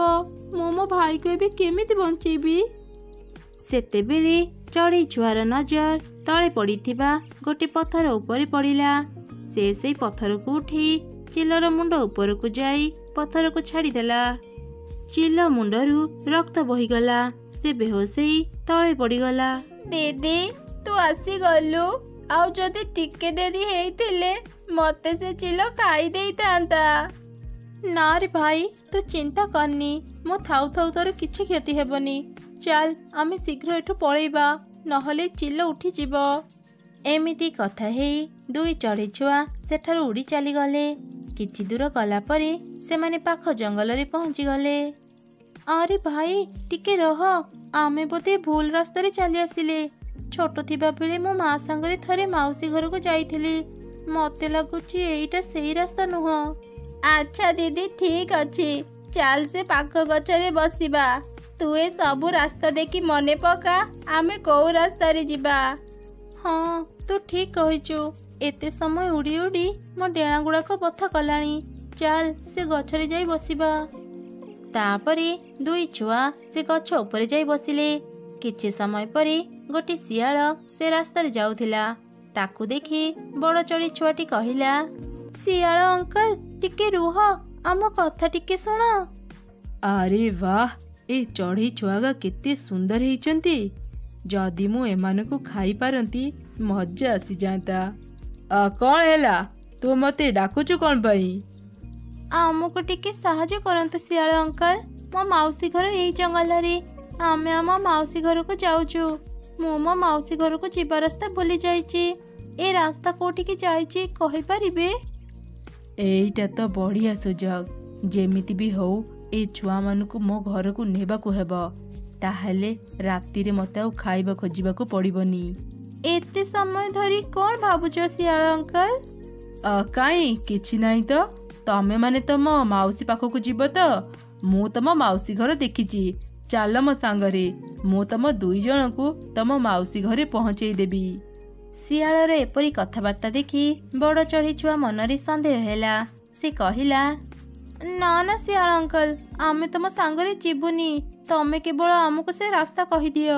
ମୁଁ ମୋ ଭାଇକୁ ଏବେ କେମିତି ବଞ୍ଚେଇବି? ସେତେବେଳେ ଚଢ଼େଇ ଛୁଆର ନଜର ତଳେ ପଡ଼ିଥିବା ଗୋଟେ ପଥର ଉପରେ ପଡ଼ିଲା। ସେ ସେଇ ପଥରକୁ ଉଠେଇ ଚିଲର ମୁଣ୍ଡ ଉପରକୁ ଯାଇ ପଥରକୁ ଛାଡ଼ିଦେଲା। ଚିଲ ମୁଣ୍ଡରୁ ରକ୍ତ ବୋହିଗଲା। ସେ ବେହୋସ ହେଇ ତଳେ ପଡ଼ିଗଲା। ଦିଦି ତୁ ଆସିଗଲୁ। ଆଉ ଯଦି ଟିକେ ଡେରି ହେଇଥିଲେ ମତେ ସେ ଚିଲ ଖାଇ ଦେଇଥାନ୍ତା। ନା ରେ ଭାଇ ତୁ ଚିନ୍ତା କରନି। ମୁଁ ଥାଉ ଥାଉ ତୋର କିଛି କ୍ଷତି ହେବନି। ଚାଲ ଆମେ ଶୀଘ୍ର ଏଠୁ ପଳେଇବା, ନହେଲେ ଚିଲ ଉଠିଯିବ। ଏମିତି କଥା ହେଇ ଦୁଇ ଚଢ଼େଇ ଛୁଆ ସେଠାରୁ ଉଡ଼ି ଚାଲିଗଲେ। କିଛି ଦୂର ଗଲା ପରେ ସେମାନେ ପାଖ ଜଙ୍ଗଲରେ ପହଞ୍ଚିଗଲେ। ଆରେ ଭାଇ ଟିକେ ରହ, ଆମେ ବୋଧେ ଭୁଲ ରାସ୍ତାରେ ଚାଲି ଆସିଲେ। ଛୋଟ ଥିବା ବେଳେ ମୋ ମା ସାଙ୍ଗରେ ଥରେ ମାଉସୀ ଘରକୁ ଯାଇଥିଲି। ମତେ ଲାଗୁଛି ଏଇଟା ସେଇ ରାସ୍ତା ନୁହଁ। ଆଚ୍ଛା ଦିଦି ଠିକ୍ ଅଛି, ଚାଲ ସେ ପାଖ ଗଛରେ ବସିବା। ତୁ ଏ ସବୁ ରାସ୍ତା ଦେଖି ମନେ ପକା ଆମେ କୋଉ ରାସ୍ତାରେ ଯିବା। ହଁ ତୁ ଠିକ୍ କହିଛୁ। ଏତେ ସମୟ ଉଡ଼ି ଉଡ଼ି ମୋ ଡେଣା ଗୁଡ଼ାକ ବଥା କଲାଣି। ଚାଲ ସେ ଗଛରେ ଯାଇ ବସିବା। ତାପରେ ଦୁଇ ଛୁଆ ସେ ଗଛ ଉପରେ ଯାଇ ବସିଲେ। କିଛି ସମୟ ପରେ ଗୋଟେ ଶିଆଳ ସେ ରାସ୍ତାରେ ଯାଉଥିଲା। ତାକୁ ଦେଖି ବଡ଼ ଚଢ଼େଇ ଛୁଆଟି କହିଲା, ଶିଆଳ ଅଙ୍କଲ ଟିକେ ରୁହ, ଆମ କଥା ଟିକେ ଶୁଣ। ଆରେ ବାହ, ଏ ଚଢ଼େଇ ଛୁଆଗା କେତେ ସୁନ୍ଦର ହେଇଛନ୍ତି। ଯଦି ମୁଁ ଏମାନଙ୍କୁ ଖାଇପାରନ୍ତି ମଜା ଆସିଯାଆନ୍ତା। କ'ଣ ହେଲା, ତୁ ମତେ ଡାକୁଛୁ କ'ଣ ପାଇଁ? ଆମକୁ ଟିକେ ସାହାଯ୍ୟ କରନ୍ତୁ ଶିଆଳ ଅଙ୍କଲ। ମୋ ମାଉସୀ ଘର ଏଇ ଜଙ୍ଗଲରେ। ଆମେ ଆମ ମାଉସୀ ଘରକୁ ଯାଉଛୁ। ମୁଁ ମୋ ମାଉସୀ ଘରକୁ ଯିବା ରାସ୍ତା ଭୁଲି ଯାଇଛି। ଏ ରାସ୍ତା କୋଉଠିକି ଯାଇଛି କହିପାରିବେ? ଏଇଟା ତ ବଢ଼ିଆ ସୁଯୋଗ। ଯେମିତି ବି ହଉ ଏ ଛୁଆମାନଙ୍କୁ ମୋ ଘରକୁ ନେବାକୁ ହେବ। ତାହେଲେ ରାତିରେ ମୋତେ ଆଉ ଖାଇବା ଖୋଜିବାକୁ ପଡ଼ିବନି। ଏତେ ସମୟ ଧରି କ'ଣ ଭାବୁଛ ଶିଆଳ ଅଙ୍କଲ? କାଇଁ କିଛି ନାହିଁ ତ। ତମେ ମାନେ ତମ ମାଉସୀ ପାଖକୁ ଯିବ ତ? ମୁଁ ତମ ମାଉସୀ ଘର ଦେଖିଛି। ଚାଲ ମୋ ସାଙ୍ଗରେ, ମୁଁ ତମ ଦୁଇ ଜଣଙ୍କୁ ତମ ମାଉସୀ ଘରେ ପହଞ୍ଚେଇ ଦେବି। ଶିଆଳର ଏପରି କଥାବାର୍ତ୍ତା ଦେଖି ବଡ଼ ଚଢ଼େଇ ଛୁଆ ମନରେ ସନ୍ଦେହ ହେଲା। ସେ କହିଲା, ନା ନା ଶିଆଳ ଅଙ୍କଲ, ଆମେ ତମ ସାଙ୍ଗରେ ଯିବୁନି। ତମେ କେବଳ ଆମକୁ ସେ ରାସ୍ତା କହିଦିଅ।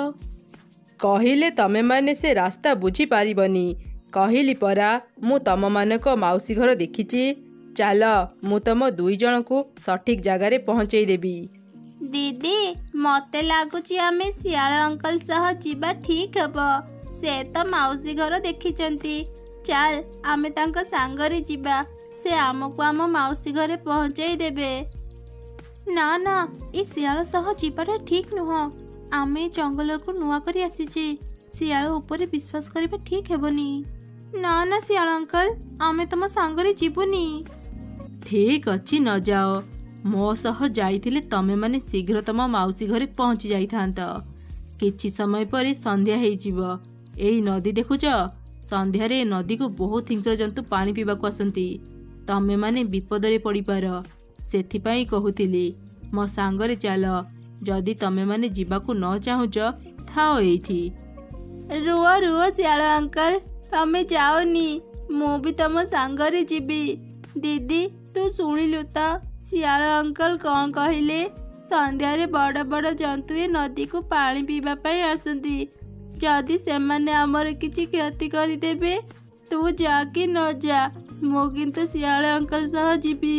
କହିଲେ ତମେମାନେ ସେ ରାସ୍ତା ବୁଝିପାରିବନି। କହିଲି ପରା, ମୁଁ ତମମାନଙ୍କ ମାଉସୀ ଘର ଦେଖିଛି। ଚାଲ, ମୁଁ ତମ ଦୁଇ ଜଣଙ୍କୁ ସଠିକ୍ ଜାଗାରେ ପହଞ୍ଚେଇ ଦେବି। ଦିଦି ମତେ ଲାଗୁଛି ଆମେ ଶିଆଳ ଅଙ୍କଲ ସହ ଯିବା ଠିକ୍ ହେବ। ସେ ତ ମାଉସୀ ଘର ଦେଖିଛନ୍ତି। ଚାଲ ଆମେ ତାଙ୍କ ସାଙ୍ଗରେ ଯିବା। ସେ ଆମକୁ ଆମ ମାଉସୀ ଘରେ ପହଞ୍ଚେଇ ଦେବେ। ନା ନା, ଏ ଶିଆଳ ସହ ଯିବାଟା ଠିକ୍ ନୁହଁ। ଆମେ ଜଙ୍ଗଲକୁ ନୂଆ କରି ଆସିଛେ। ଶିଆଳ ଉପରେ ବିଶ୍ୱାସ କରିବା ଠିକ୍ ହେବନି। ନା ନା ଶିଆଳ ଅଙ୍କଲ, ଆମେ ତମ ସାଙ୍ଗରେ ଯିବୁନି। ଠିକ୍ ଅଛି, ନ ଯାଅ। ମୋ ସହ ଯାଇଥିଲେ ତମେମାନେ ଶୀଘ୍ର ତମ ମାଉସୀ ଘରେ ପହଞ୍ଚି ଯାଇଥାନ୍ତ। କିଛି ସମୟ ପରେ ସନ୍ଧ୍ୟା ହେଇଯିବ। ଏଇ ନଦୀ ଦେଖୁଛ? ସନ୍ଧ୍ୟାରେ ଏ ନଦୀକୁ ବହୁତ ହିଂସ୍ର ଜନ୍ତୁ ପାଣି ପିଇବାକୁ ଆସନ୍ତି। ତମେମାନେ ବିପଦରେ ପଡ଼ିପାର। ସେଥିପାଇଁ କହୁଥିଲି, ମୋ ସାଙ୍ଗରେ ଚାଲ। ଯଦି ତମେମାନେ ଯିବାକୁ ନ ଚାହୁଁଛ ଥାଅ ଏଇଠି। ରୁହ ରୁହ ଶିଆଳ ଅଙ୍କଲ, ତମେ ଯାଅନି। ମୁଁ ବି ତମ ସାଙ୍ଗରେ ଯିବି। ଦିଦି ତୁ ଶୁଣିଲୁ ତ ଶିଆଳ ଅଙ୍କଲ କ'ଣ କହିଲେ? ସନ୍ଧ୍ୟାରେ ବଡ଼ ବଡ଼ ଜନ୍ତୁ ଏ ନଦୀକୁ ପାଣି ପିଇବା ପାଇଁ ଆସନ୍ତି। ଯଦି ସେମାନେ ଆମର କିଛି କ୍ଷତି କରିଦେବେ, ତୁ ଯା କି ନ ଯା, ମୁଁ କିନ୍ତୁ ଶିଆଳ ଅଙ୍କଲ ସହ ଯିବି।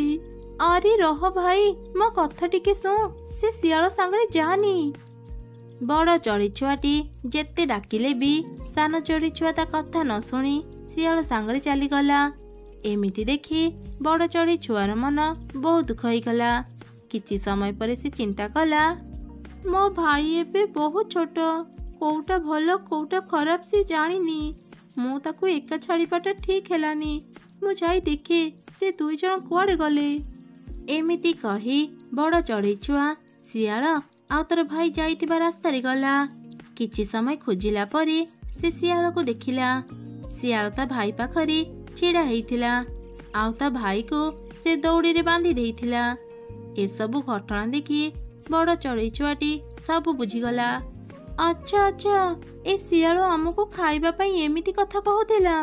ଆରେ ରହ ଭାଇ, ମୋ କଥା ଟିକେ ଶୁଣ। ସେ ଶିଆଳ ସାଙ୍ଗରେ ଯାନି। ବଡ଼ ଚଢ଼େଇ ଛୁଆଟି ଯେତେ ଡାକିଲେ ବି ସାନ ଚଢ଼େଇ ଛୁଆ ତା କଥା ନ ଶୁଣି ଶିଆଳ ସାଙ୍ଗରେ ଚାଲିଗଲା। ଏମିତି ଦେଖି ବଡ଼ ଚଢ଼େଇ ଛୁଆର ମନ ବହୁତ ଦୁଃଖ ହେଇଗଲା। କିଛି ସମୟ ପରେ ସେ ଚିନ୍ତା କଲା, ମୋ ଭାଇ ଏବେ ବହୁତ ଛୋଟ। କୋଉଟା ଭଲ କୋଉଟା ଖରାପ ସେ ଜାଣିନି। ମୁଁ ତାକୁ ଏକା ଛାଡ଼ିବାଟା ଠିକ୍ ହେଲାନି। ମୁଁ ଯାଇ ଦେଖେ ସେ ଦୁଇ ଜଣ କୁଆଡ଼େ ଗଲେ। ଏମିତି କହି ବଡ଼ ଚଢ଼େଇ ଛୁଆ ଶିଆଳ ଆଉ ତାର ଭାଇ ଯାଇଥିବା ରାସ୍ତାରେ ଗଲା। କିଛି ସମୟ ଖୋଜିଲା ପରେ ସେ ଶିଆଳକୁ ଦେଖିଲା। ଶିଆଳ ତା ଭାଇ ପାଖରେ ଛିଡ଼ା ହେଇଥିଲା, ଆଉ ତା ଭାଇକୁ ସେ ଦଉଡ଼ିରେ ବାନ୍ଧି ଦେଇଥିଲା। ଏସବୁ ଘଟଣା ଦେଖି ବଡ଼ ଚଢ଼େଇ ଛୁଆଟି ସବୁ ବୁଝିଗଲା। ଆଚ୍ଛା ଆଚ୍ଛା, ଏ ଶିଆଳ ଆମକୁ ଖାଇବା ପାଇଁ ଏମିତି କଥା କହୁଥିଲା।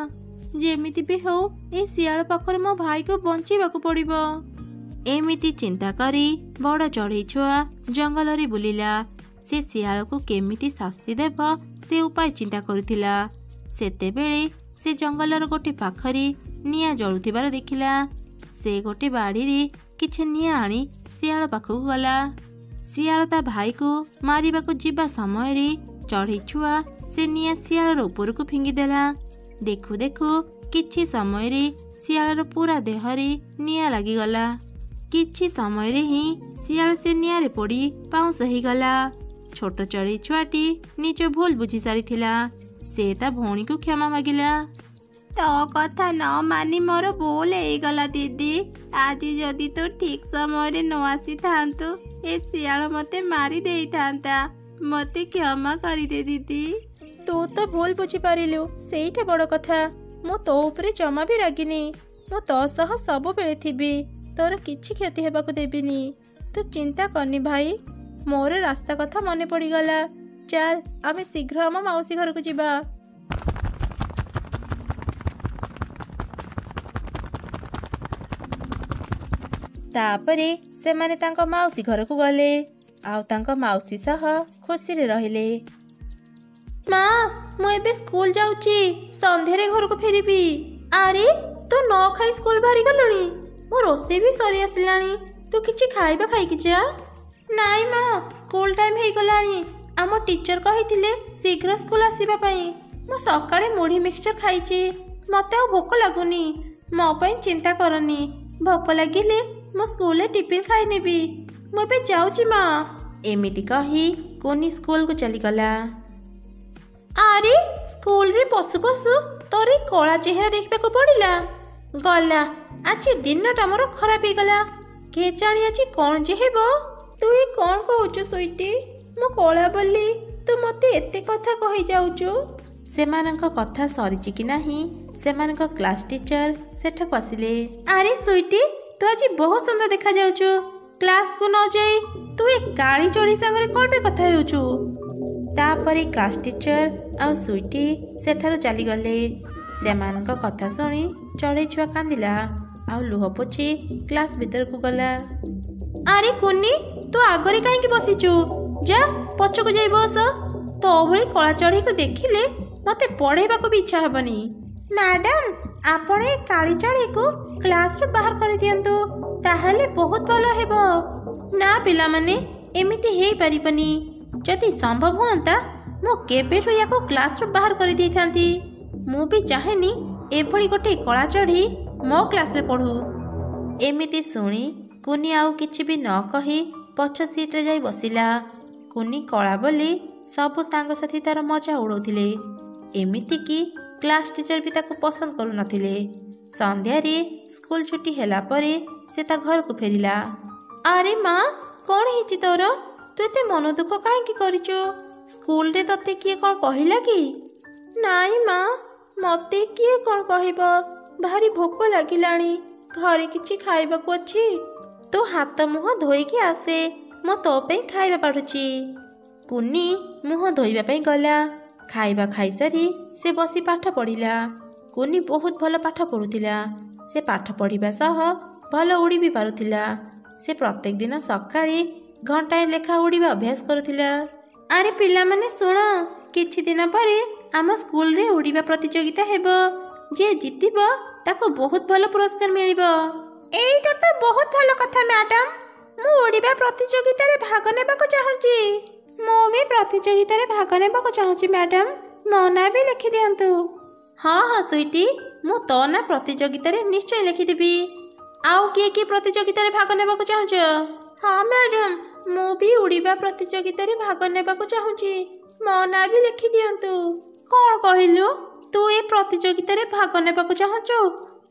ଯେମିତି ବି ହଉ ଏ ଶିଆଳ ପାଖରେ ମୋ ଭାଇକୁ ବଞ୍ଚିବାକୁ ପଡ଼ିବ। ଏମିତି ଚିନ୍ତା କରି ବଡ଼ ଚଢ଼େଇ ଛୁଆ ଜଙ୍ଗଲରେ ବୁଲିଲା। ସେ ଶିଆଳକୁ କେମିତି ଶାସ୍ତି ଦେବ ସେ ଉପାୟ ଚିନ୍ତା କରୁଥିଲା। ସେତେବେଳେ ସେ ଜଙ୍ଗଲର ଗୋଟେ ପାଖରେ ନିଆଁ ଜଳୁଥିବାର ଦେଖିଲା। ସେ ଗୋଟେ ବାଡ଼ିରେ କିଛି ନିଆଁ ଆଣି ଶିଆଳ ପାଖକୁ ଗଲା। ଶିଆଳ ତା ଭାଇକୁ ମାରିବାକୁ ଯିବା ସମୟରେ ଚଢ଼େଇ ଛୁଆ ସେ ନିଆଁ ଶିଆଳର ଉପରକୁ ଫିଙ୍ଗିଦେଲା। ଦେଖୁ ଦେଖୁ କିଛି ସମୟରେ ଶିଆଳର ପୁରା ଦେହରେ ନିଆଁ ଲାଗିଗଲା। କିଛି ସମୟରେ ହିଁ ଶିଆଳ ସେ ନିଆଁରେ ପୋଡ଼ି ପାଉଁଶ ହେଇଗଲା। ଛୋଟ ଚଢ଼େଇ ଛୁଆଟି ନିଜ ଭୁଲ ବୁଝି ସାରିଥିଲା। ସେ ତା ଭଉଣୀକୁ କ୍ଷମା ମାଗିଲା। ତୋ କଥା ନ ମାନି ମୋର ଭୁଲ ହେଇଗଲା ଦିଦି। ଆଜି ଯଦି ତୁ ଠିକ୍ ସମୟରେ ନ ଆସିଥାନ୍ତୁ ଏ ଶିଆଳ ମତେ ମାରି ଦେଇଥାନ୍ତା। ମତେ କ୍ଷମା କରିଦେ ଦିଦି। ତୁ ତ ଭୁଲ ବୁଝିପାରିଲୁ, ସେଇଟା ବଡ଼ କଥା। ମୁଁ ତୋ ଉପରେ ଜମା ବି ରାଗିନି। ମୁଁ ତୋ ସହ ସବୁବେଳେ ଥିବି। ତୋର କିଛି କ୍ଷତି ହେବାକୁ ଦେବିନି। ତୁ ଚିନ୍ତା କରନି ଭାଇ। ମୋର ରାସ୍ତା କଥା ମନେ ପଡ଼ିଗଲା। ଚାଲ ଆମେ ଶୀଘ୍ର ଆମ ମାଉସୀ ଘରକୁ ଯିବା। ତାପରେ ସେମାନେ ତାଙ୍କ ମାଉସୀ ଘରକୁ ଗଲେ ଆଉ ତାଙ୍କ ମାଉସୀ ସହ ଖୁସିରେ ରହିଲେ। ମା, ମୁଁ ଏବେ ସ୍କୁଲ ଯାଉଛି। ସନ୍ଧ୍ୟାରେ ଘରକୁ ଫେରିବି। ଆରେ ତୁ ନ ଖାଇ ସ୍କୁଲ ବାହାରି ଗଲୁଣି? ମୋ ରୋଷେଇ ବି ସରି ଆସିଲାଣି। ତୁ କିଛି ଖାଇବା ଖାଇକି ଯା। ନାଇଁ ମା, ସ୍କୁଲ ଟାଇମ୍ ହେଇଗଲାଣି। ଆମ ଟିଚର କହିଥିଲେ ଶୀଘ୍ର ସ୍କୁଲ ଆସିବା ପାଇଁ। ମୁଁ ସକାଳେ ମୁଢ଼ି ମିକ୍ସଚର ଖାଇଛି। ମତେ ଆଉ ଭୋକ ଲାଗୁନି। ମୋ ପାଇଁ ଚିନ୍ତା କରନି। ଭୋକ ଲାଗିଲେ ମୁଁ ସ୍କୁଲରେ ଟିଫିନ ଖାଇନେବି। ମୁଁ ଏବେ ଯାଉଛି ମା। ଏମିତି କହି କୁନି ସ୍କୁଲକୁ ଚାଲିଗଲା। ଆରେ ସ୍କୁଲରେ ପଶୁ ପଶୁ ତୋର ଏଇ କଳା ଚେହେରା ଦେଖିବାକୁ ପଡ଼ିଲା। ଗଲା, ଆଜି ଦିନଟା ମୋର ଖରାପ ହେଇଗଲା। କେଜାଣି ଆଜି କ'ଣ ଯେ ହେବ। ତୁ ଏ କ'ଣ କହୁଛୁ ସୁଇଟି? ମୁଁ କଳା ବୋଲି ତୁ ମୋତେ ଏତେ କଥା କହିଯାଉଛୁ। ସେମାନଙ୍କ କଥା ସରିଛି କି ନାହିଁ ସେମାନଙ୍କ କ୍ଲାସ୍ ଟିଚର ସେଠାକୁ ଆସିଲେ। ଆରେ ସୁଇଟି, ତୁ ଆଜି ବହୁତ ସୁନ୍ଦର ଦେଖାଯାଉଛୁ। କ୍ଲାସକୁ ନ ଯାଇ ତୁ ଏ କାଳି ଚଢ଼େଇ ସାଙ୍ଗରେ କ'ଣ ପାଇଁ କଥା ହେଉଛୁ? ତାପରେ କ୍ଲାସ୍ ଟିଚର ଆଉ ସୁଇଟି ସେଠାରୁ ଚାଲିଗଲେ। ସେମାନଙ୍କ କଥା ଶୁଣି ଚଢ଼େଇ ଛୁଆ କାନ୍ଦିଲା ଆଉ ଲୁହ ପୋଛି କ୍ଲାସ୍ ଭିତରକୁ ଗଲା। ଆରେ କୁନି, ତୁ ଆଗରେ କାହିଁକି ବସିଛୁ? ଯା ପଛକୁ ଯାଇ ବସ। ତୋ ଭଳି କଳା ଚଢ଼େଇକୁ ଦେଖିଲେ ମୋତେ ପଢ଼େଇବାକୁ ବି ଇଚ୍ଛା ହେବନି। ମ୍ୟାଡାମ, ଆପଣ ଏ କାଳି ଚଢ଼େଇକୁ କ୍ଲାସରୁ ବାହାର କରିଦିଅନ୍ତୁ। ତାହେଲେ ବହୁତ ଭଲ ହେବ। ନା ପିଲାମାନେ, ଏମିତି ହେଇପାରିବନି। ଯଦି ସମ୍ଭବ ହୁଅନ୍ତା ମୁଁ କେବେଠୁ ୟାକୁ କ୍ଲାସରୁ ବାହାର କରିଦେଇଥାନ୍ତି। ମୁଁ ବି ଚାହେଁନି ଏଭଳି ଗୋଟେ କଳା ଚଢ଼େଇ ମୋ କ୍ଲାସରେ ପଢ଼ୁ। ଏମିତି ଶୁଣି କୁନି ଆଉ କିଛି ବି ନ କହି ପଛ ସିଟ୍ରେ ଯାଇ ବସିଲା। କୁନି କଳା ବୋଲି ସବୁ ସାଙ୍ଗସାଥି ତାର ମଜା ଉଡ଼ଉଥିଲେ। ଏମିତିକି କ୍ଲାସ୍ ଟିଚର ବି ତାକୁ ପସନ୍ଦ କରୁନଥିଲେ। ସନ୍ଧ୍ୟାରେ ସ୍କୁଲ ଛୁଟି ହେଲା ପରେ ସେ ତା ଘରକୁ ଫେରିଲା। ଆରେ ମା, କ'ଣ ହେଇଛି ତୋର? ତୁ ଏତେ ମନ ଦୁଃଖ କାହିଁକି କରିଛୁ? ସ୍କୁଲରେ ତତେ କିଏ କ'ଣ କହିଲା କି? ନାଇଁ ମା, ମତେ କିଏ କ'ଣ କହିବ। ଭାରି ଭୋକ ଲାଗିଲାଣି। ଘରେ କିଛି ଖାଇବାକୁ ଅଛି? ତୁ ହାତ ମୁହଁ ଧୋଇକି ଆସେ। ମୁଁ ତୋ ପାଇଁ ଖାଇବା ବାଢ଼ୁଛି। କୁନି ମୁହଁ ଧୋଇବା ପାଇଁ ଗଲା। ଖାଇବା ଖାଇସାରି ସେ ବସି ପାଠ ପଢ଼ିଲା। କୁନି ବହୁତ ଭଲ ପାଠ ପଢ଼ୁଥିଲା। ସେ ପାଠ ପଢ଼ିବା ସହ ଭଲ ଉଡ଼ି ବି ପାରୁଥିଲା। ସେ ପ୍ରତ୍ୟେକ ଦିନ ସକାଳେ ଘଣ୍ଟାଏ ଲେଖା ଉଡ଼ିବା ଅଭ୍ୟାସ କରୁଥିଲା। ଆରେ ପିଲାମାନେ ଶୁଣ, କିଛି ଦିନ ପରେ ଆମ ସ୍କୁଲରେ ଉଡ଼ିବା ପ୍ରତିଯୋଗିତା ହେବ। ଯିଏ ଜିତିବ ତାକୁ ବହୁତ ଭଲ ପୁରସ୍କାର ମିଳିବ। ଏଇଟା ତ ବହୁତ ଭଲ କଥା ମ୍ୟାଡାମ। ମୁଁ ଉଡ଼ିବା ପ୍ରତିଯୋଗିତାରେ ଭାଗ ନେବାକୁ ଚାହୁଁଛି। ମୁଁ ବି ପ୍ରତିଯୋଗିତାରେ ଭାଗ ନେବାକୁ ଚାହୁଁଛି ମ୍ୟାଡାମ। ମୋ ନାଁ ବି ଲେଖିଦିଅନ୍ତୁ। ହଁ ହଁ ସୁଇଟି, ମୁଁ ତୋ ନାଁ ପ୍ରତିଯୋଗିତାରେ ନିଶ୍ଚୟ ଲେଖିଦେବି। ଆଉ କିଏ କିଏ ପ୍ରତିଯୋଗିତାରେ ଭାଗ ନେବାକୁ ଚାହୁଁଛ? ହଁ ମ୍ୟାଡାମ, ମୁଁ ବି ଉଡ଼ିବା ପ୍ରତିଯୋଗିତାରେ ଭାଗ ନେବାକୁ ଚାହୁଁଛି। ମୋ ନାଁ ବି ଲେଖିଦିଅନ୍ତୁ। କ'ଣ କହିଲୁ? ତୁ ଏ ପ୍ରତିଯୋଗିତାରେ ଭାଗ ନେବାକୁ ଚାହୁଁଛୁ?